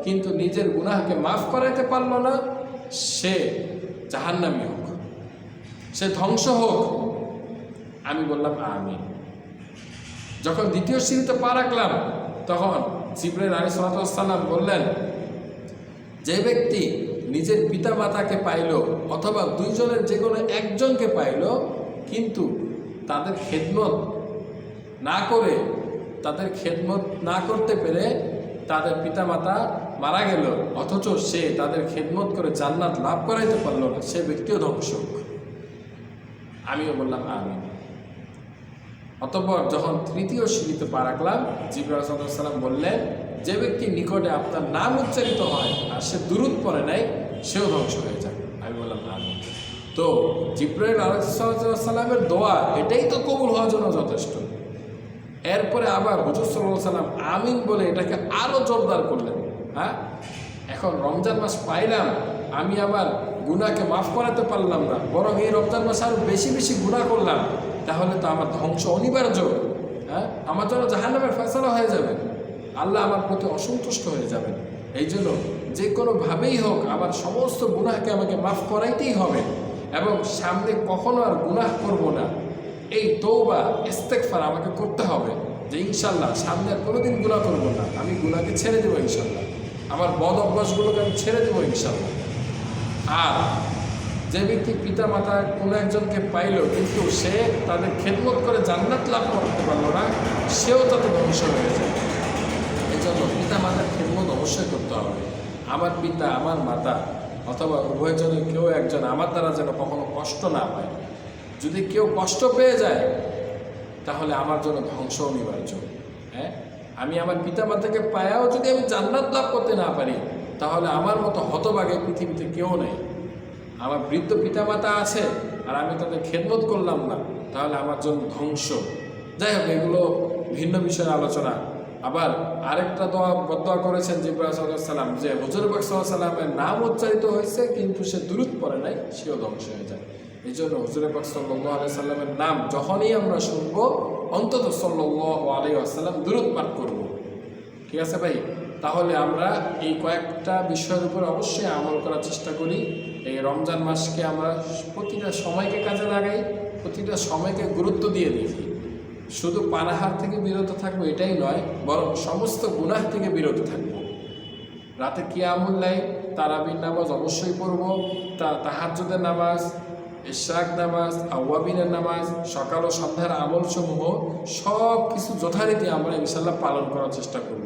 কিন্তু নিজের গুনাহকে মাফ করাইতে পারল না, সে জাহান্নামী হোক, সে ধ্বংস হোক। আমি বললাম আমিন। যখন দ্বিতীয় সিঁড়িতে পা রাখলাম তখন জিবরাইল আলাইহিস সালাম বললেন, যে ব্যক্তি নিজের পিতা মাতাকে পাইল অথবা দুইজনের যে কোনো একজনকে পাইল কিন্তু তাদের খেদমত না করে, তাদের খেদমত না করতে পেরে তাদের পিতামাতা মারা গেল, অথচ সে তাদের খেদমত করে জান্নাত লাভ করাইতে পারল না, সে ব্যক্তিও ধ্বংস হোক। আমিও বললাম আমিন। অতঃপর যখন তৃতীয় সিঁড়িতে পা রাখলাম, জিবরাইল আলাইহিস সালাম বললেন, যে ব্যক্তির নিকটে আপনার নাম উচ্চারিত হয় আর সে দুরূদ পড়ে নাই, সেও ধ্বংস হয়ে যায়। আমি বললাম আমিন। তো জিবরাইল আলাইহিস সালামের দোয়া এটাই তো কবুল হওয়ার জন্য যথেষ্ট। এরপরে আবার হুজুর সাল্লাল্লাহু আলাইহি ওয়াসাল্লাম আমিন বলে এটাকে আরও জোরদার করলেন। হ্যাঁ, এখন রমজান মাস পাইলাম, আমি আবার গুনাহকে মাফ করাতে পারলাম না, বরং এই রমজান মাসে আরও বেশি বেশি গুনাহ করলাম, তাহলে তো আমার ধ্বংস অনিবার্য। হ্যাঁ, আমার জন্য জাহান্নামের ফয়সালা হয়ে যাবে, আল্লাহ আমার প্রতি অসন্তুষ্ট হয়ে যাবেন। এই জন্য যে কোনোভাবেই হোক আমার সমস্ত গুনাহকে আমাকে মাফ করাইতেই হবে এবং সামনে কখনো আর গুনাহ করব না, এই তওবা ইস্তেগফার আমাকে করতে হবে যে ইনশাল্লাহ সামনে আর কোনোদিন গুনাহ করব না, আমি গুনাহকে ছেড়ে দেবো ইনশাল্লাহ, আমার বদ অভ্যাসগুলোকে আমি ছেড়ে দেবো ইনশাল্লাহ। আর যে ব্যক্তি পিতা মাতা কোনো একজনকে পাইল কিন্তু সে তাদের খেদমত করে জান্নাত লাভ করতে পারলো না, সেও তাতে ধ্বংস হয়ে যায়। এই জন্য পিতা মাতার খেদমত অবশ্যই করতে হবে। আমার পিতা, আমার মাতা অথবা উভয়জনের কেউ একজন আমার দ্বারা যেন কখনো কষ্ট না পায়। যদি কেউ কষ্ট পেয়ে যায় তাহলে আমার জন্য ধ্বংস অনিবার্য। হ্যাঁ, আমি আমার পিতামাতাকে পায়াও যদি আমি জান্নাত লাভ করতে না পারি, তাহলে আমার মতো হতভাগে পৃথিবীতে কেউ নেই। আমার বৃদ্ধ পিতামাতা আছে আর আমি তাদের খেদমত করলাম না, তাহলে আমার জন্য ধ্বংস। যাই হোক, এগুলো ভিন্ন বিষয়ের আলোচনা। আবার আরেকটা বদোয়া করেছেন জিবরাইল সাল্লাল্লাহু আলাইহি সাল্লাম, যে হুজুর পাক সাল্লাল্লাহু আলাইহি সাল্লামের নাম উচ্চারিত হয়েছে কিন্তু সে দুরূদ পড়ে নাই, সেও ধ্বংস হয়ে যায়। এই জন্য হুজুর পাক সাল্লাল্লাহু আলাইহি সাল্লামের নাম যখনই আমরা শুনবো, অন্তত সাল্লাল্লাহু আলাইহি ওয়াসাল্লাম দুরূদ পাঠ করব। ঠিক আছে ভাই? তাহলে আমরা এই কয়েকটা বিষয়ের উপর অবশ্যই আমল করার চেষ্টা করি। এই রমজান মাসকে আমরা প্রতিটা সময়কে কাজে লাগাই, প্রতিটা সময়কে গুরুত্ব দিয়ে দেখি। শুধু পানাহার থেকে বিরত থাকবো এটাই নয়, বরং সমস্ত গুনাহ থেকে বিরত থাকবো। রাতে কিয়ামুল লাইল, তারাবির নামাজ অবশ্যই পড়ব, তাহাজ্জুদের নামাজ, ইশরাক নামাজ, আওয়াবিনের নামাজ, সকাল ও সন্ধ্যার আমলসমূহ সব কিছু যথারীতি আমরা ইনশাল্লাহ পালন করার চেষ্টা করব।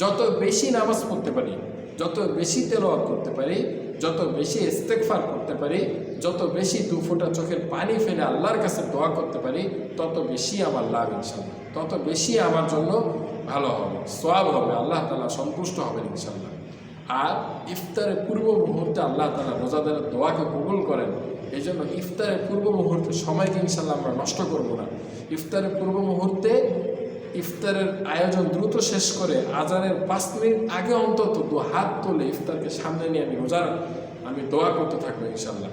যত বেশি নামাজ পড়তে পারি, যত বেশি তেলাওয়াত করতে পারি, যত বেশি ইস্তেগফার করতে পারি, যত বেশি দু ফোঁটা চোখের পানি ফেলে আল্লাহর কাছে দোয়া করতে পারি, তত বেশি আমার লাভ ইনশাল্লাহ, তত বেশি আমার জন্য ভালো হবে, সওয়াব হবে, আল্লাহ তাআলা সন্তুষ্ট হবেন ইনশাল্লাহ। আর ইফতারের পূর্ব মুহূর্তে আল্লাহ তাআলা রোজাদারের দোয়াকে কবুল করেন। এই জন্য ইফতারের পূর্ব মুহূর্তে সময়কে ইনশাল্লাহ আমরা নষ্ট করব না। ইফতারের পূর্ব মুহূর্তে ইফতারের আয়োজন দ্রুত শেষ করে আজানের 5 মিনিট আগে অন্তত 2 হাত তুলে ইফতারকে সামনে নিয়ে আমি দোয়া করতে থাকবো ইনশাল্লাহ।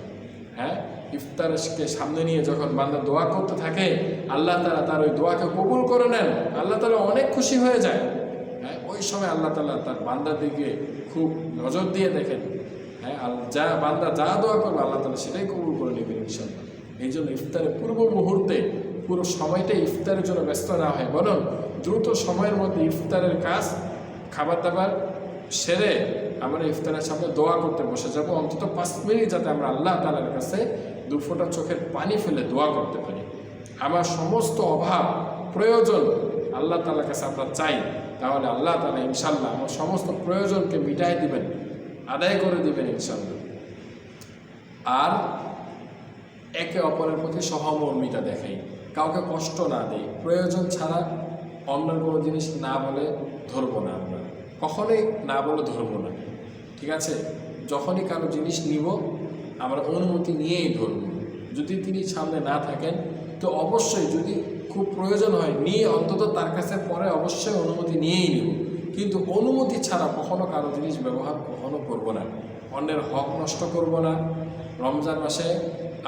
হ্যাঁ, ইফতারকে সামনে নিয়ে যখন বান্দা দোয়া করতে থাকে, আল্লাহ তাআলা তার ওই দোয়াকে কবুল করে নেন। আল্লাহ তাআলা অনেক খুশি হয়ে যায়। হ্যাঁ, ওই সময় আল্লাহ তাআলা তার বান্দার দিকে খুব নজর দিয়ে দেখেন। হ্যাঁ, যা বান্দা যা দোয়া করবে আল্লাহ তাআলা সেটাই কবুল করে নেবেন ইনশাল্লাহ। এই জন্য ইফতারের পূর্ব মুহূর্তে পুরো সময়টা ইফতারের জন্য ব্যস্ত না হয়, বরং দ্রুত সময়ের মধ্যে ইফতারের কাজ, খাবার দাবার সেরে আমরা ইফতারের সামনে দোয়া করতে বসে যাব। অন্তত 5 মিনিট যাতে আমরা আল্লাহ তাআলার কাছে 2 ফোঁটা চোখের পানি ফেলে দোয়া করতে পারি। আমার সমস্ত অভাব প্রয়োজন আল্লাহ তাআলার কাছে আমরা চাই, তাহলে আল্লাহ তাআলা ইনশাল্লাহ আমার সমস্ত প্রয়োজনকে মিটাই দিবেন, আদায় করে দিবেন ইনশাল্লাহ। আর একে অপরের প্রতি সহমর্মিতা দেখাই, কাউকে কষ্ট না দেই, প্রয়োজন ছাড়া অন্যের কোনো জিনিস না বলে ধরবো না, আমরা কখনোই না বলে ধরবো না। ঠিক আছে? যখনই কারো জিনিস নিব আমরা অনুমতি নিয়েই ধরব। যদি তিনি সামনে না থাকেন তো অবশ্যই, যদি খুব প্রয়োজন হয় নিয়ে অন্তত তার কাছে পরে অবশ্যই অনুমতি নিয়েই নিব, কিন্তু অনুমতি ছাড়া কখনো কারো জিনিস ব্যবহার কখনো করব না। অন্যের হক নষ্ট করব না। রমজান মাসে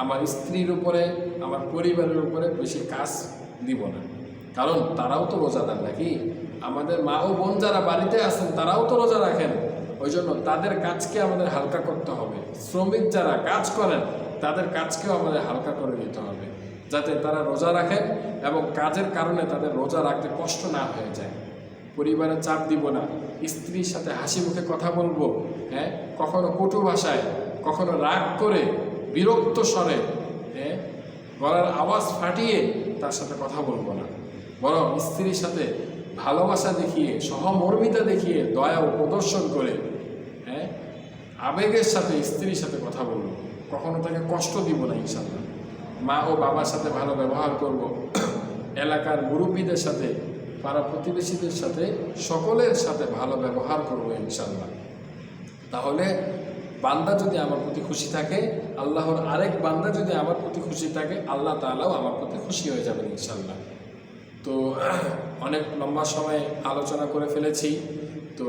আমার স্ত্রীর উপরে, আমার পরিবারের উপরে বেশি কাজ দিব না, কারণ তারাও তো রোজাদার নাকি। আমাদের মা ও বোন যারা বাড়িতে আছেন তারাও তো রোজা রাখেন, ওই জন্য তাদের কাজকে আমাদের হালকা করতে হবে। শ্রমিক যারা কাজ করেন তাদের কাজকেও আমাদের হালকা করে দিতে হবে, যাতে তারা রোজা রাখেন এবং কাজের কারণে তাদের রোজা রাখতে কষ্ট না হয়ে যায়। পরিবারে চাপ দিব না, স্ত্রীর সাথে হাসি মুখে কথা বলবো। হ্যাঁ, কখনো কটু ভাষায়, কখনো রাগ করে, বিরক্ত স্বরে, হ্যাঁ, গলার আওয়াজ ফাটিয়ে তার সাথে কথা বলবো না, বরং স্ত্রীর সাথে ভালোবাসা দেখিয়ে, সহমর্মিতা দেখিয়ে, দয়া ও প্রদর্শন করে, হ্যাঁ, আবেগের সাথে স্ত্রীর সাথে কথা বলবো। কখনো তাকে কষ্ট দিব না ইনশাল্লাহ। মা ও বাবার সাথে ভালো ব্যবহার করব, এলাকার মুরব্বীদের সাথে, পাড়া প্রতিবেশীদের সাথে, সকলের সাথে ভালো ব্যবহার করব ইনশাল্লাহ। তাহলে বান্দা যদি আমার প্রতি খুশি থাকে, আল্লাহর আরেক বান্দা যদি আমার প্রতি খুশি থাকে, আল্লাহ তাআলাও আমার প্রতি খুশি হয়ে যাবেন ইনশাল্লাহ। তো অনেক লম্বা সময় আলোচনা করে ফেলেছি। তো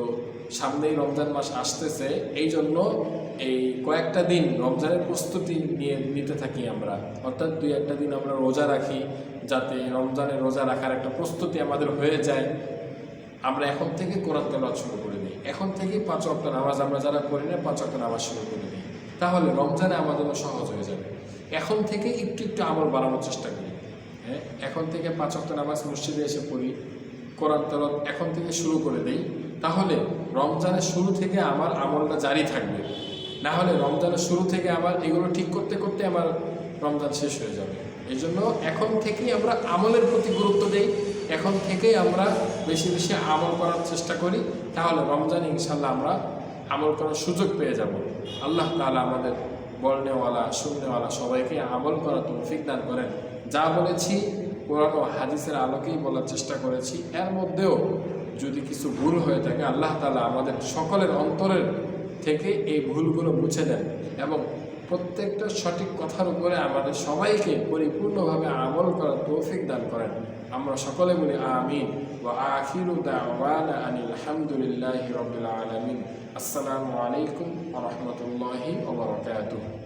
সামনেই রমজান মাস আসতেছে, এই জন্য এই কয়েকটা দিন রমজানের প্রস্তুতি নিতে থাকি আমরা, অর্থাৎ 2-1 দিন আমরা রোজা রাখি, যাতে রমজানের রোজা রাখার একটা প্রস্তুতি আমাদের হয়ে যায়। আমরা এখন থেকে কোরআন তেলাওয়াত শুরু করে দিই, এখন থেকেই 5 ওয়াক্ত নামাজ আমরা যারা করি না 5 ওয়াক্ত নামাজ শুরু করে দিই, তাহলে রমজানে আমাদের সহজ হয়ে যাবে। এখন থেকে একটু একটু আমল বাড়ানোর চেষ্টা করি। হ্যাঁ, এখন থেকে 5 ওয়াক্ত নামাজ মসজিদে এসে পড়ি, কোরআন তেলাওয়াত এখন থেকে শুরু করে দেই, তাহলে রমজানের শুরু থেকে আমার আমলটা জারি থাকবে। না হলে রমজানের শুরু থেকে আমার এগুলো ঠিক করতে করতে আমার রমজান শেষ হয়ে যাবে। এই জন্য এখন থেকেই আমরা আমলের প্রতি গুরুত্ব দিই, এখন থেকেই আমরা বেশি বেশি আমল করার চেষ্টা করি, তাহলে রমজানে ইনশাল্লাহ আমরা আমল করার সুযোগ পেয়ে যাব। আল্লাহ তাআলা আমাদের বলনেওয়ালা, শুননেওয়ালা সবাইকে আমল করার তৌফিক দান করেন। যা বলেছি কোরআন ও হাদিসের আলোকেই বলার চেষ্টা করেছি। এর মধ্যেও যদি কিছু ভুল হয়ে থাকে আল্লাহ তাআলা আমাদের সকলের অন্তরের থেকে এই ভুলগুলো মুছে দেন এবং প্রত্যেকটা সঠিক কথার উপরে আমাদের সবাইকে পরিপূর্ণভাবে আমল করার তৌফিক দান করেন। আমরা সকলে বলি আমিন। ওয়া আখিরু দাওয়ানা আনিল হামদুলিল্লাহি রাব্বিল আলামিন। আসসালামু আলাইকুম ওয়া রাহমাতুল্লাহি ওয়া বারাকাতুহু।